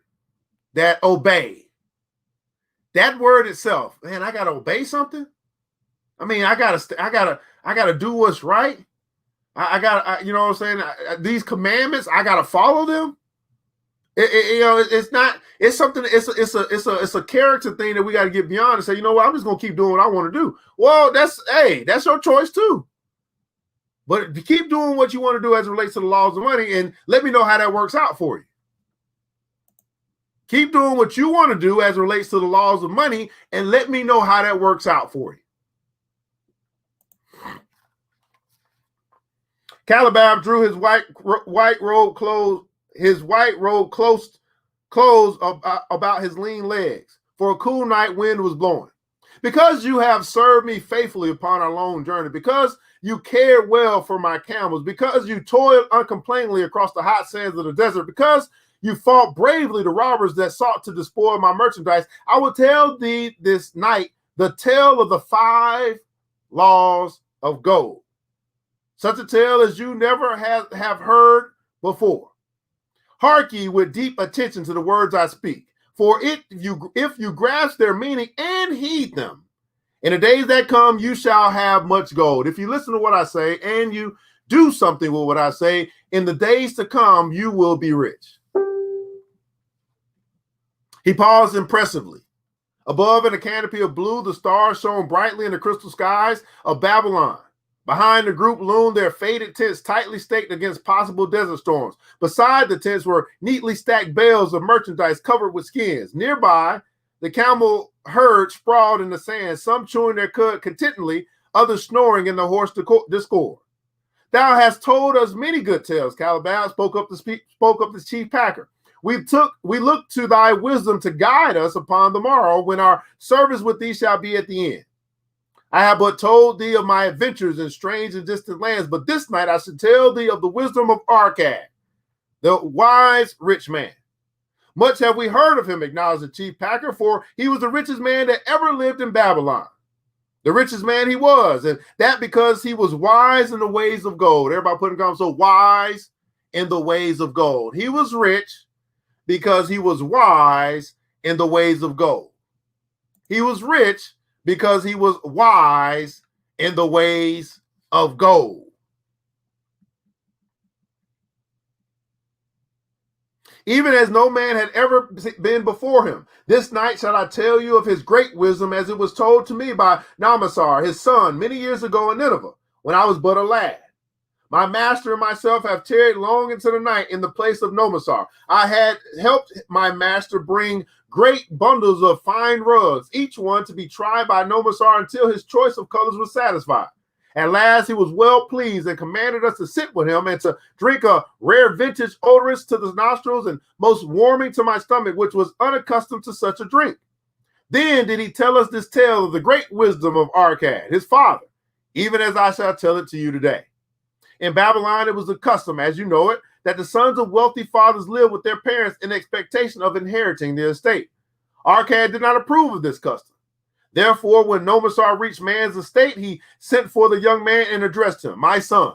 that obey, that word itself, man, I gotta obey something. I mean, I gotta do what's right. I gotta, you know what I'm saying? These commandments, I gotta follow them. It's not. It's something. It's a character thing that we got to get beyond and say, you know what? I'm just gonna keep doing what I want to do. Well, that's your choice too. But keep doing what you want to do as it relates to the laws of money, and let me know how that works out for you. Keep doing what you want to do as it relates to the laws of money, and let me know how that works out for you. Calabab drew his white robe clothes about his lean legs, for a cool night wind was blowing. Because you have served me faithfully upon our long journey, because you cared well for my camels, because you toiled uncomplainingly across the hot sands of the desert, because you fought bravely the robbers that sought to despoil my merchandise, I will tell thee this night the tale of the 5 laws of gold. Such a tale as you never have heard before. Hark ye with deep attention to the words I speak, for if you grasp their meaning and heed them, in the days that come, you shall have much gold. If you listen to what I say and you do something with what I say, in the days to come, you will be rich. He paused impressively. Above in a canopy of blue, the stars shone brightly in the crystal skies of Babylon. Behind the group loomed their faded tents tightly staked against possible desert storms. Beside the tents were neatly stacked bales of merchandise covered with skins. Nearby, the camel herd sprawled in the sand, some chewing their cud contentedly, others snoring in the hoarse discord. Thou hast told us many good tales, Calabab, spoke up the chief packer. We look to thy wisdom to guide us upon the morrow when our service with thee shall be at the end. I have but told thee of my adventures in strange and distant lands, but this night I should tell thee of the wisdom of Arcad, the wise rich man. Much have we heard of him, acknowledged the chief packer, for he was the richest man that ever lived in Babylon. The richest man he was, and that because he was wise in the ways of gold. Everybody put in comments, so wise in the ways of gold. He was rich because he was wise in the ways of gold. He was rich because he was wise in the ways of gold. Even as no man had ever been before him. This night shall I tell you of his great wisdom, as it was told to me by Namasar, his son, many years ago in Nineveh, when I was but a lad. My master and myself have tarried long into the night in the place of Nomasar. I had helped my master bring great bundles of fine rugs, each one to be tried by Nomasar until his choice of colors was satisfied. At last he was well pleased and commanded us to sit with him and to drink a rare vintage odorous to the nostrils and most warming to my stomach, which was unaccustomed to such a drink. Then did he tell us this tale of the great wisdom of Arcad, his father, even as I shall tell it to you today. In Babylon, it was the custom, as you know it, that the sons of wealthy fathers lived with their parents in expectation of inheriting their estate. Arcad did not approve of this custom. Therefore, when Nomasar reached man's estate, he sent for the young man and addressed him, my son,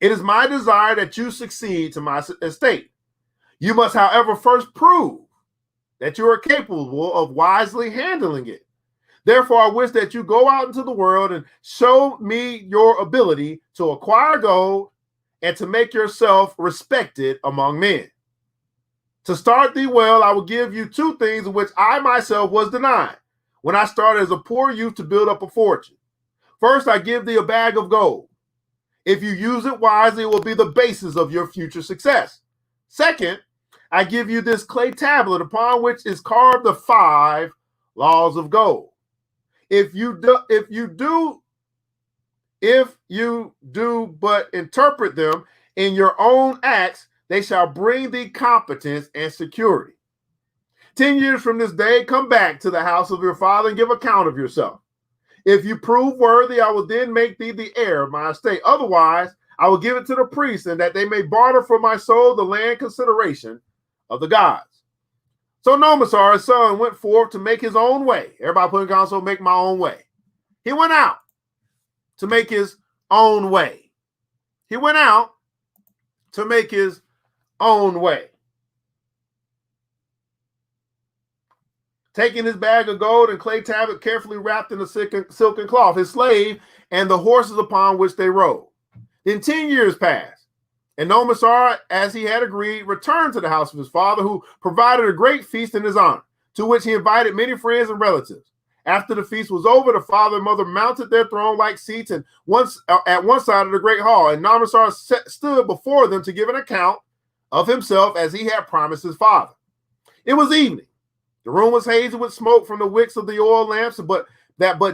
it is my desire that you succeed to my estate. You must, however, first prove that you are capable of wisely handling it. Therefore, I wish that you go out into the world and show me your ability to acquire gold and to make yourself respected among men. To start thee well, I will give you two things which I myself was denied when I started as a poor youth to build up a fortune. First, I give thee a bag of gold. If you use it wisely, it will be the basis of your future success. Second, I give you this clay tablet upon which is carved the 5 laws of gold. If you do but interpret them in your own acts, they shall bring thee competence and security. 10 years from this day, come back to the house of your father and give account of yourself. If you prove worthy, I will then make thee the heir of my estate. Otherwise, I will give it to the priests, and that they may barter for my soul the land consideration of the gods. So Nomasar, his son, went forth to make his own way. Everybody put in console, make my own way. He went out to make his own way. He went out to make his own way. Taking his bag of gold and clay tablet carefully wrapped in a silken cloth, his slave, and the horses upon which they rode. Then 10 years passed, and Nomasar, as he had agreed, returned to the house of his father, who provided a great feast in his honor, to which he invited many friends and relatives. After the feast was over, the father and mother mounted their throne-like seats at one side of the great hall, and Nomasar stood before them to give an account of himself as he had promised his father. It was evening. The room was hazy with smoke from the wicks of the oil lamps, but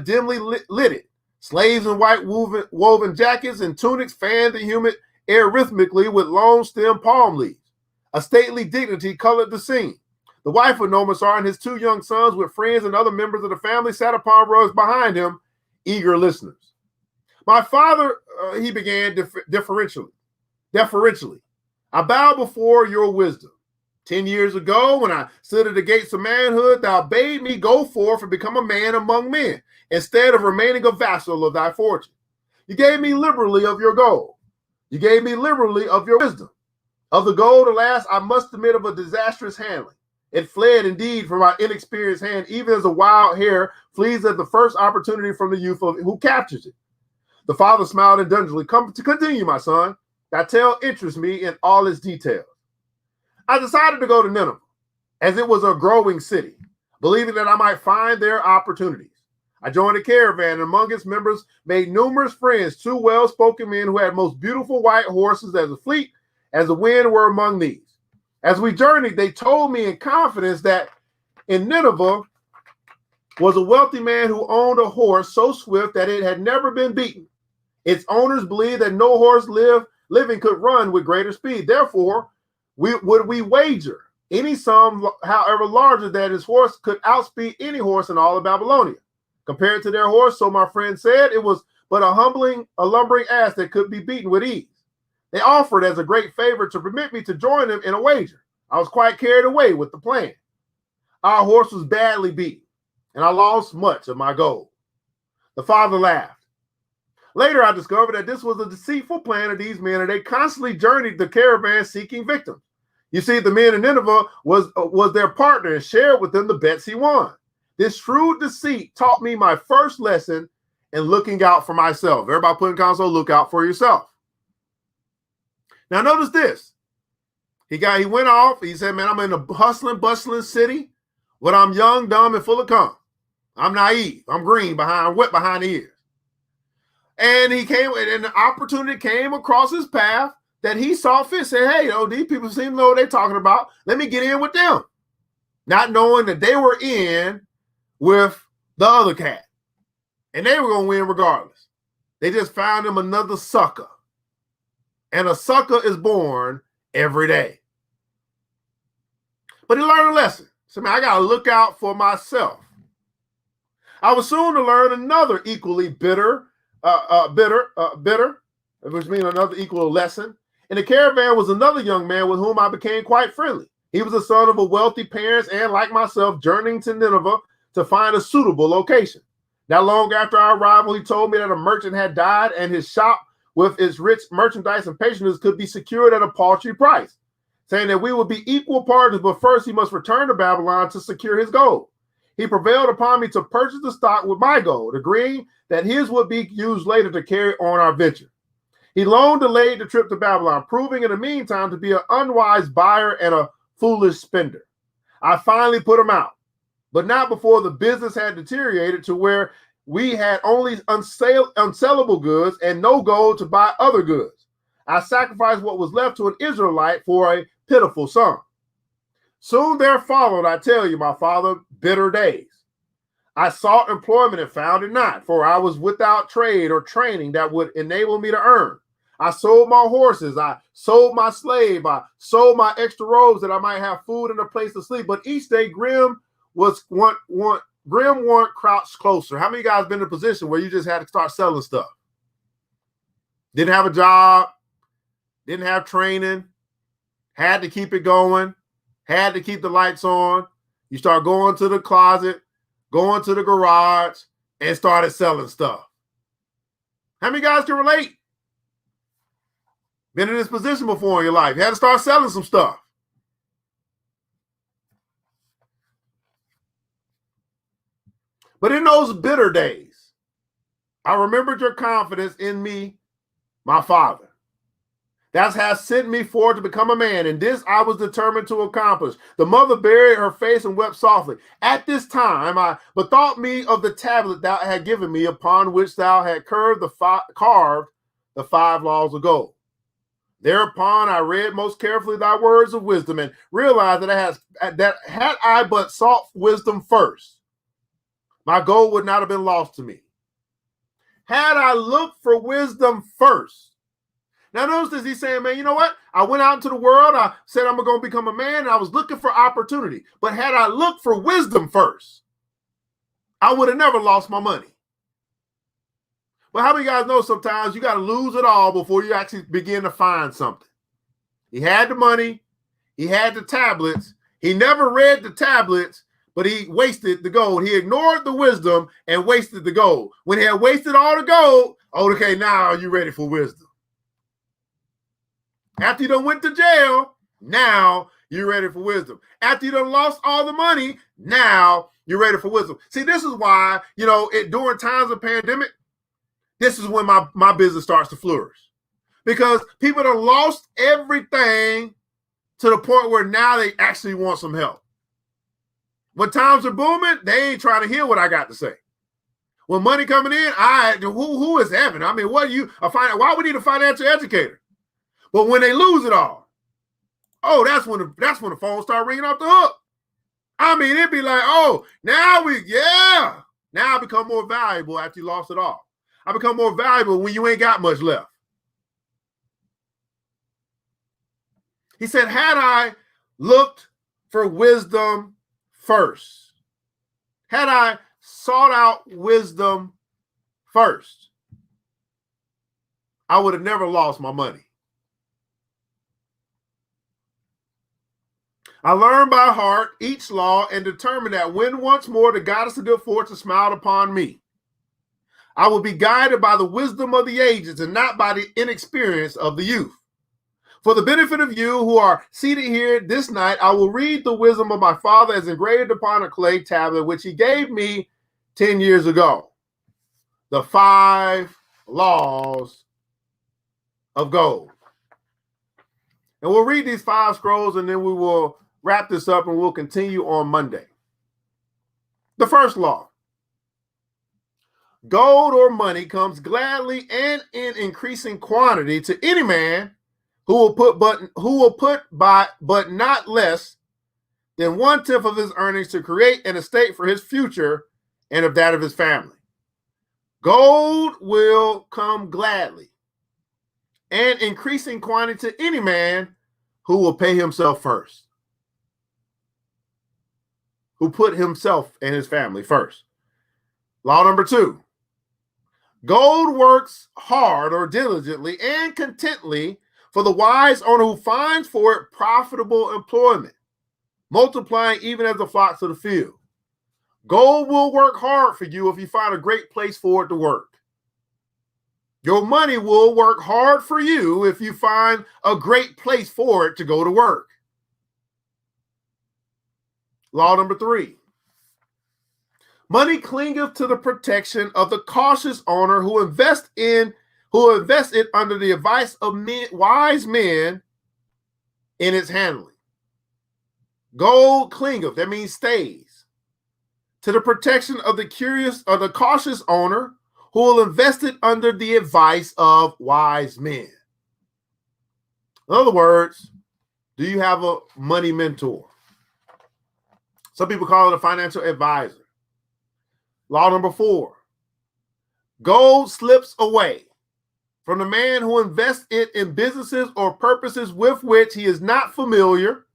dimly lit it. Slaves in white woven jackets and tunics fanned the humid air rhythmically with long stem palm leaves. A stately dignity colored the scene. The wife of Nomasar and his 2 young sons, with friends and other members of the family, sat upon rugs behind him, eager listeners. My father, he began deferentially. I bow before your wisdom. 10 years ago, when I stood at the gates of manhood, thou bade me go forth and become a man among men, instead of remaining a vassal of thy fortune. You gave me liberally of your gold. You gave me liberally of your wisdom. Of the gold, alas, I must admit of a disastrous handling. It fled indeed from my inexperienced hand, even as a wild hare flees at the first opportunity from the youth who captures it. The father smiled indulgently. Come to continue, my son. Thy tale interests me in all its details. I decided to go to Nineveh, as it was a growing city, believing that I might find there opportunities. I joined a caravan, and among its members made numerous friends. 2 well-spoken men who had most beautiful white horses, as fleet as the wind, were among these. As we journeyed, they told me in confidence that in Nineveh was a wealthy man who owned a horse so swift that it had never been beaten. Its owners believed that no horse living could run with greater speed. Therefore, we wager any sum, however larger, that his horse could outspeed any horse in all of Babylonia. Compared to their horse, so my friend said, it was but a lumbering ass that could be beaten with ease. They offered as a great favor to permit me to join them in a wager. I was quite carried away with the plan. Our horse was badly beaten, and I lost much of my gold. The father laughed. Later, I discovered that this was a deceitful plan of these men, and they constantly journeyed the caravan seeking victims. You see, the men in Nineveh was their partner and shared with them the bets he won. This shrewd deceit taught me my first lesson in looking out for myself. Everybody put in console, look out for yourself. Now notice this. He went off. He said, man, I'm in a hustling, bustling city, but I'm young, dumb, and full of cum. I'm naive. I'm green wet behind the ears. And and the opportunity came across his path that he saw fit. Say, hey, these people seem to know what they're talking about. Let me get in with them. Not knowing that they were in with the other cat. And they were going to win regardless. They just found him another sucker. And a sucker is born every day. But he learned a lesson. So, man, I got to look out for myself. I was soon to learn another equally bitter, which means another equal lesson. In the caravan was another young man with whom I became quite friendly. He was the son of a wealthy parents and, like myself, journeying to Nineveh to find a suitable location. Not long after our arrival, he told me that a merchant had died and his shop with its rich merchandise and patronage could be secured at a paltry price, saying that we would be equal partners, but first he must return to Babylon to secure his gold. He prevailed upon me to purchase the stock with my gold, agreeing that his would be used later to carry on our venture. He long delayed the trip to Babylon, proving in the meantime to be an unwise buyer and a foolish spender. I finally put him out, but not before the business had deteriorated to where we had only unsellable goods and no gold to buy other goods. I sacrificed what was left to an Israelite for a pitiful sum. Soon there followed, I tell you, my father, bitter days. I sought employment and found it not, for I was without trade or training that would enable me to earn. I sold my horses, I sold my slave, I sold my extra robes that I might have food and a place to sleep. But each day Grim warrant crouched closer. How many of you guys been in a position where you just had to start selling stuff? Didn't have a job, didn't have training, had to keep it going, had to keep the lights on. You start going to the closet, going to the garage, and started selling stuff. How many guys can relate? Been in this position before in your life. You had to start selling some stuff. But in those bitter days, I remembered your confidence in me, my father. That has sent me forward to become a man, and this I was determined to accomplish. The mother buried her face and wept softly. At this time, I bethought me of the tablet thou had given me, upon which thou had carved the 5 laws of gold. Thereupon I read most carefully thy words of wisdom and realized that had I but sought wisdom first, my gold would not have been lost to me. Had I looked for wisdom first. Now notice this, he's saying, man, you know what? I went out into the world. I said I'm going to become a man, and I was looking for opportunity. But had I looked for wisdom first, I would have never lost my money. But how many guys know sometimes you got to lose it all before you actually begin to find something? He had the money. He had the tablets. He never read the tablets, but he wasted the gold. He ignored the wisdom and wasted the gold. When he had wasted all the gold, okay, now are you ready for wisdom? After you done went to jail, now you're ready for wisdom. After you done lost all the money, now you're ready for wisdom. See, this is why, during times of pandemic, this is when my business starts to flourish. Because people done lost everything to the point where now they actually want some help. When times are booming, they ain't trying to hear what I got to say. When money coming in, who is having? I mean, why we need a financial educator? But when they lose it all, that's when the phone start ringing off the hook. I mean, it'd be like, now I become more valuable after you lost it all. I become more valuable when you ain't got much left. He said, had I looked for wisdom first, had I sought out wisdom first, I would have never lost my money. I learned by heart each law and determined that when once more the goddess of good fortune smiled upon me, I would be guided by the wisdom of the ages and not by the inexperience of the youth. For the benefit of you who are seated here this night, I will read the wisdom of my father as engraved upon a clay tablet, which he gave me 10 years ago. The 5 laws of gold. And we'll read these 5 scrolls and then we will wrap this up and we'll continue on Monday. The first law. Gold or money comes gladly and in increasing quantity to any man who will put by but not less than 1/10 of his earnings to create an estate for his future and of that of his family. Gold will come gladly and increasing quantity to any man who will pay himself first, who put himself and his family first. Law number 2. Gold works hard or diligently and contently for the wise owner who finds for it profitable employment, multiplying even as the flocks of the field. Gold will work hard for you if you find a great place for it to work. Your money will work hard for you if you find a great place for it to go to work. Law number 3. Money clingeth to the protection of the cautious owner who invests it under the advice of wise men in its handling. Gold clingeth, that means stays, to the protection of the cautious owner who will invest it under the advice of wise men. In other words, do you have a money mentor? Some people call it a financial advisor. Law number 4. Gold slips away from the man who invests it in businesses or purposes with which he is not familiar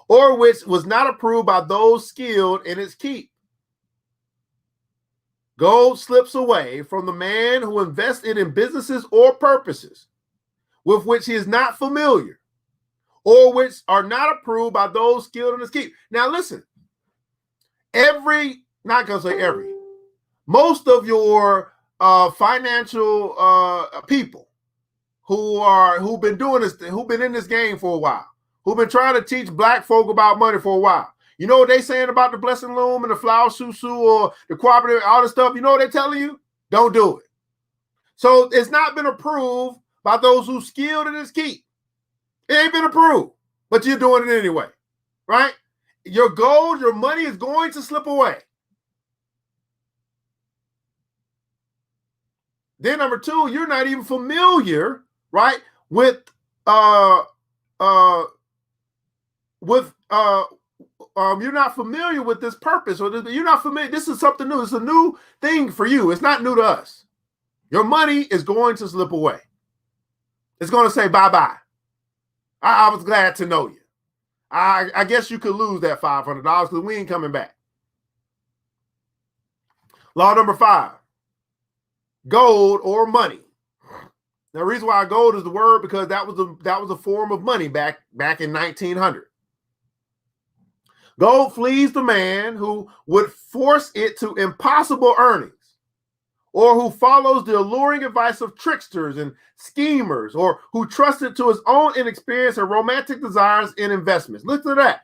or which was not approved by those skilled in its keep. Gold slips away from the man who invests it in businesses or purposes with which he is not familiar or which are not approved by those skilled in its keep. Now listen, most of your financial people who've been doing this, who've been in this game for a while, who've been trying to teach black folk about money for a while. You know what they saying about the blessing loom and the flower susu or the cooperative, all this stuff? You know what they're telling you? Don't do it. So it's not been approved by those who skilled in its keep. It ain't been approved, but you're doing it anyway, right? Your gold, your money is going to slip away. Then number 2, you're not even familiar, right, with you're not familiar with this purpose, or you're not familiar. This is something new. It's a new thing for you. It's not new to us. Your money is going to slip away. It's going to say bye-bye. I was glad to know you. I guess you could lose that $500 because we ain't coming back. Law number 5. Gold or money. Now, the reason why gold is the word because that was a form of money back in 1900. Gold flees the man who would force it to impossible earnings, or who follows the alluring advice of tricksters and schemers, or who trusts it to his own inexperience and romantic desires in investments. Listen to that.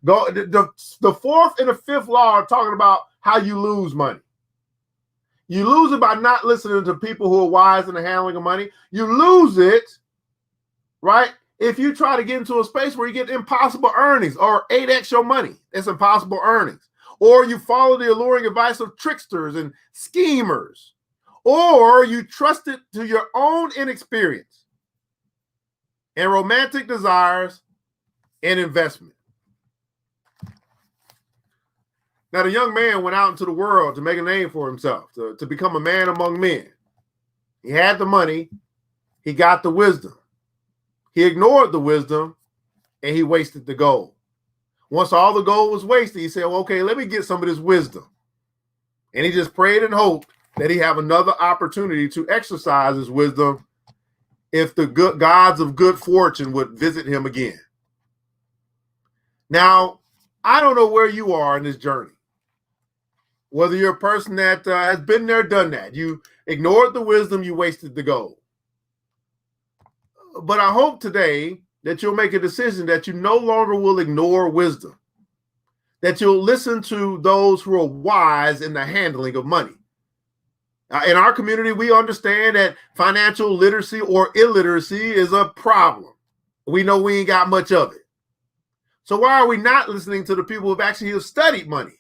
The 4th and the 5th law are talking about how you lose money. You lose it by not listening to people who are wise in the handling of money. You lose it, right, if you try to get into a space where you get impossible earnings or 8x your money. It's impossible earnings. Or you follow the alluring advice of tricksters and schemers. Or you trust it to your own inexperience and romantic desires and investment. Now, the young man went out into the world to make a name for himself, to become a man among men. He had the money. He got the wisdom. He ignored the wisdom, and he wasted the gold. Once all the gold was wasted, he said, well, okay, let me get some of this wisdom. And he just prayed and hoped that he have another opportunity to exercise his wisdom if the good gods of good fortune would visit him again. Now, I don't know where you are in this journey. Whether you're a person that has been there, done that. You ignored the wisdom, you wasted the gold. But I hope today that you'll make a decision that you no longer will ignore wisdom, that you'll listen to those who are wise in the handling of money. In our community, we understand that financial literacy or illiteracy is a problem. We know we ain't got much of it. So why are we not listening to the people who've actually studied money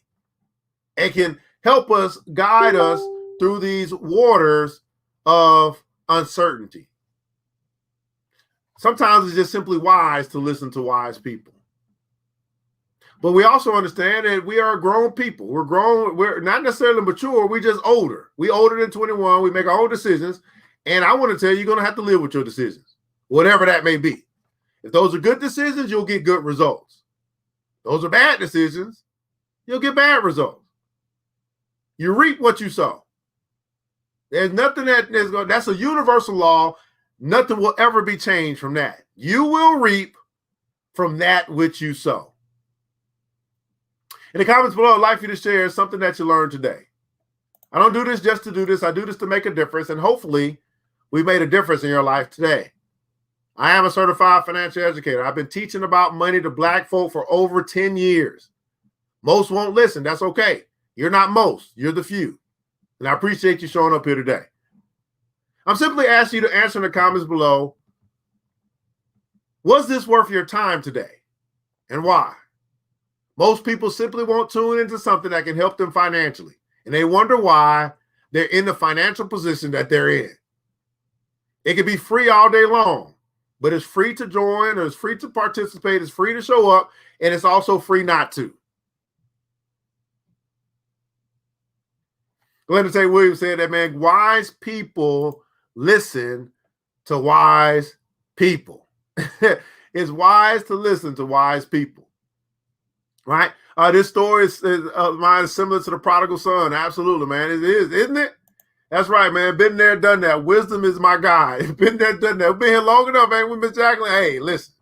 and can help us, guide us through these waters of uncertainty? Sometimes it's just simply wise to listen to wise people. But we also understand that we are grown people. We're grown. We're not necessarily mature. We're just older. We older than 21. We make our own decisions. And I want to tell you, you're going to have to live with your decisions, whatever that may be. If those are good decisions, you'll get good results. Those are bad decisions, you'll get bad results. You reap what you sow. There's nothing that's a universal law. Nothing will ever be changed from that. You will reap from that which you sow. In the comments below, I'd like for you to share something that you learned today. I don't do this just to do this. I do this to make a difference, and hopefully we made a difference in your life today. I am a certified financial educator. I've been teaching about money to Black folk for over 10 years. Most won't listen. That's okay. You're not most. You're the few. And I appreciate you showing up here today. I'm simply asking you to answer in the comments below, was this worth your time today? And why? Most people simply won't tune into something that can help them financially. And they wonder why they're in the financial position that they're in. It can be free all day long, but it's free to join, or it's free to participate, it's free to show up, and it's also free not to. Glenn Tate Williams said that, man, wise people listen to wise people. It's wise to listen to wise people. Right? This story is mine is similar to the prodigal son. Absolutely, man. It is, isn't it? That's right, man. Been there, done that. Wisdom is my guide. Been there, done that. We've been here long enough, man. We've been Jacqueline. Hey, listen.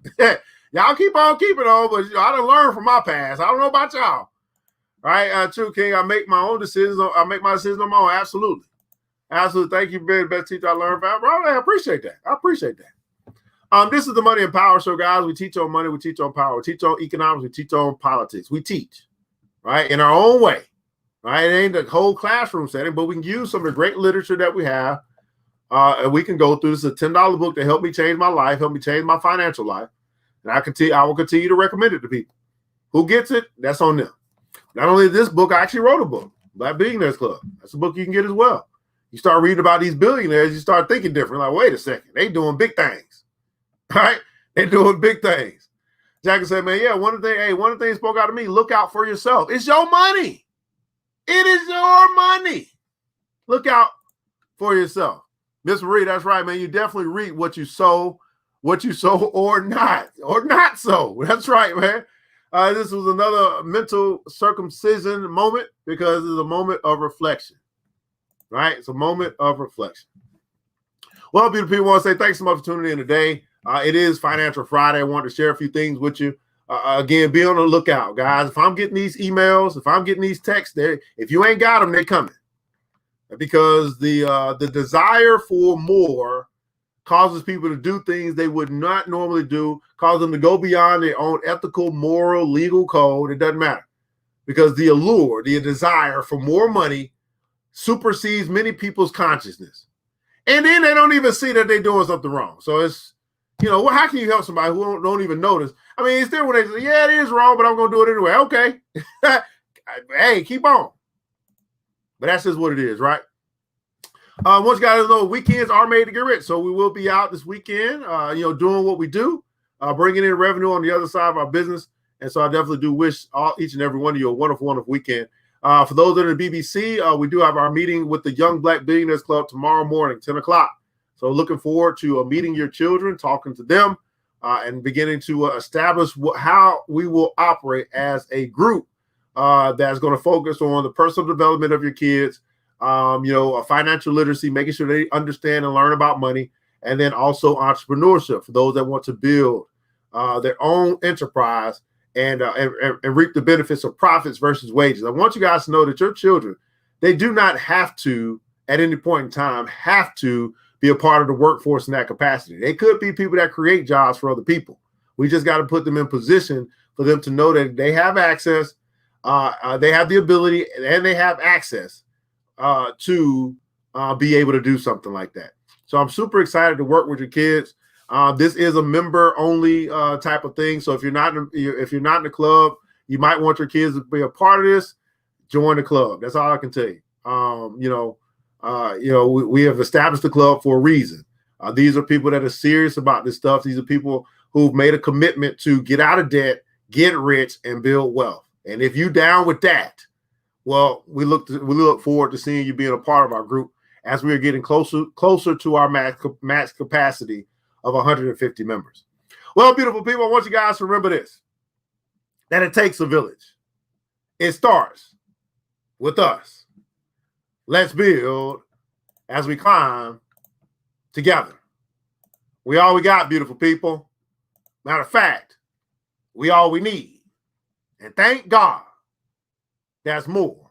Y'all keep on keeping on, but I done learned from my past. I don't know about y'all. Right? True, King. I make my own decisions. I make my decisions on my own. Absolutely. Absolutely. Thank you for being the best teacher I learned from. Bro, I appreciate that. I appreciate that. This is the Money and Power Show, guys. We teach on money, we teach on power, we teach on economics, we teach on politics. We teach, right, in our own way, right? It ain't the whole classroom setting, but we can use some of the great literature that we have, and we can go through. This is a $10 book that helped me change my life, helped me change my financial life, and I will continue to recommend it to people. Who gets it? That's on them. Not only this book, I actually wrote a book, Black Billionaires Club. That's a book you can get as well. You start reading about these billionaires, you start thinking different. Like, wait a second, they doing big things. Right? They're doing big things. Jackson said, man, yeah, one of the things spoke out to me, look out for yourself. It's your money. It is your money. Look out for yourself. Miss Marie, that's right, man. You definitely reap what you sow or not so. That's right, man. This was another mental circumcision moment because it's a moment of reflection, right? It's a moment of reflection. Well, beautiful people, I want to say thanks so much for tuning in today. It is Financial Friday. I want to share a few things with you. Again, be on the lookout, guys. If I'm getting these emails, if I'm getting these texts, if you ain't got them, they're coming. Because the desire for more causes people to do things they would not normally do, cause them to go beyond their own ethical, moral, legal code. It doesn't matter. Because the allure, the desire for more money supersedes many people's consciousness. And then they don't even see that they're doing something wrong. So it's, well, how can you help somebody who don't even notice? I mean, it's still when they say, yeah, it is wrong, but I'm going to do it anyway. Okay. Hey, keep on. But that's just what it is, right? Once you guys know, weekends are made to get rich. So we will be out this weekend, doing what we do, bringing in revenue on the other side of our business. And so I definitely do wish each and every one of you a wonderful, wonderful weekend. For those that are in the BBC, we do have our meeting with the Young Black Billionaires Club tomorrow morning, 10 o'clock. So looking forward to meeting your children, talking to them, and beginning to establish how we will operate as a group that's going to focus on the personal development of your kids, a financial literacy, making sure they understand and learn about money, and then also entrepreneurship for those that want to build their own enterprise and reap the benefits of profits versus wages. I want you guys to know that your children, they do not have to, at any point in time, have to be a part of the workforce in that capacity. They could be people that create jobs for other people. We just got to put them in position for them to know that they have access, they have the ability, and they have access to be able to do something like that. So I'm super excited to work with your kids. This is a member-only type of thing. So if you're not in the club, you might want your kids to be a part of this. Join the club. That's all I can tell you. We have established the club for a reason. These are people that are serious about this stuff. These are people who've made a commitment to get out of debt, get rich, and build wealth. And if you down with that, well, we look forward to seeing you being a part of our group as we are getting closer to our max capacity of 150 members. Well, beautiful people, I want you guys to remember this, that it takes a village. It starts with us. Let's build as we climb together. We all we got, beautiful people. Matter of fact, we all we need. And thank God, that's more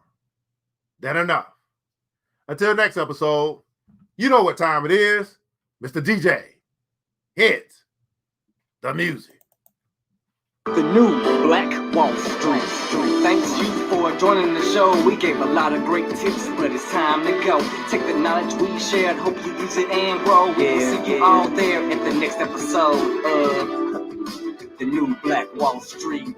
than enough. Until next episode, you know what time it is. Mr. DJ hits the music. The new Black Wall Street. Thanks you for joining the show. We gave a lot of great tips, but it's time to go. Take the knowledge we shared, hope you use it and grow. We'll see you all there at the next episode of the new Black Wall Street.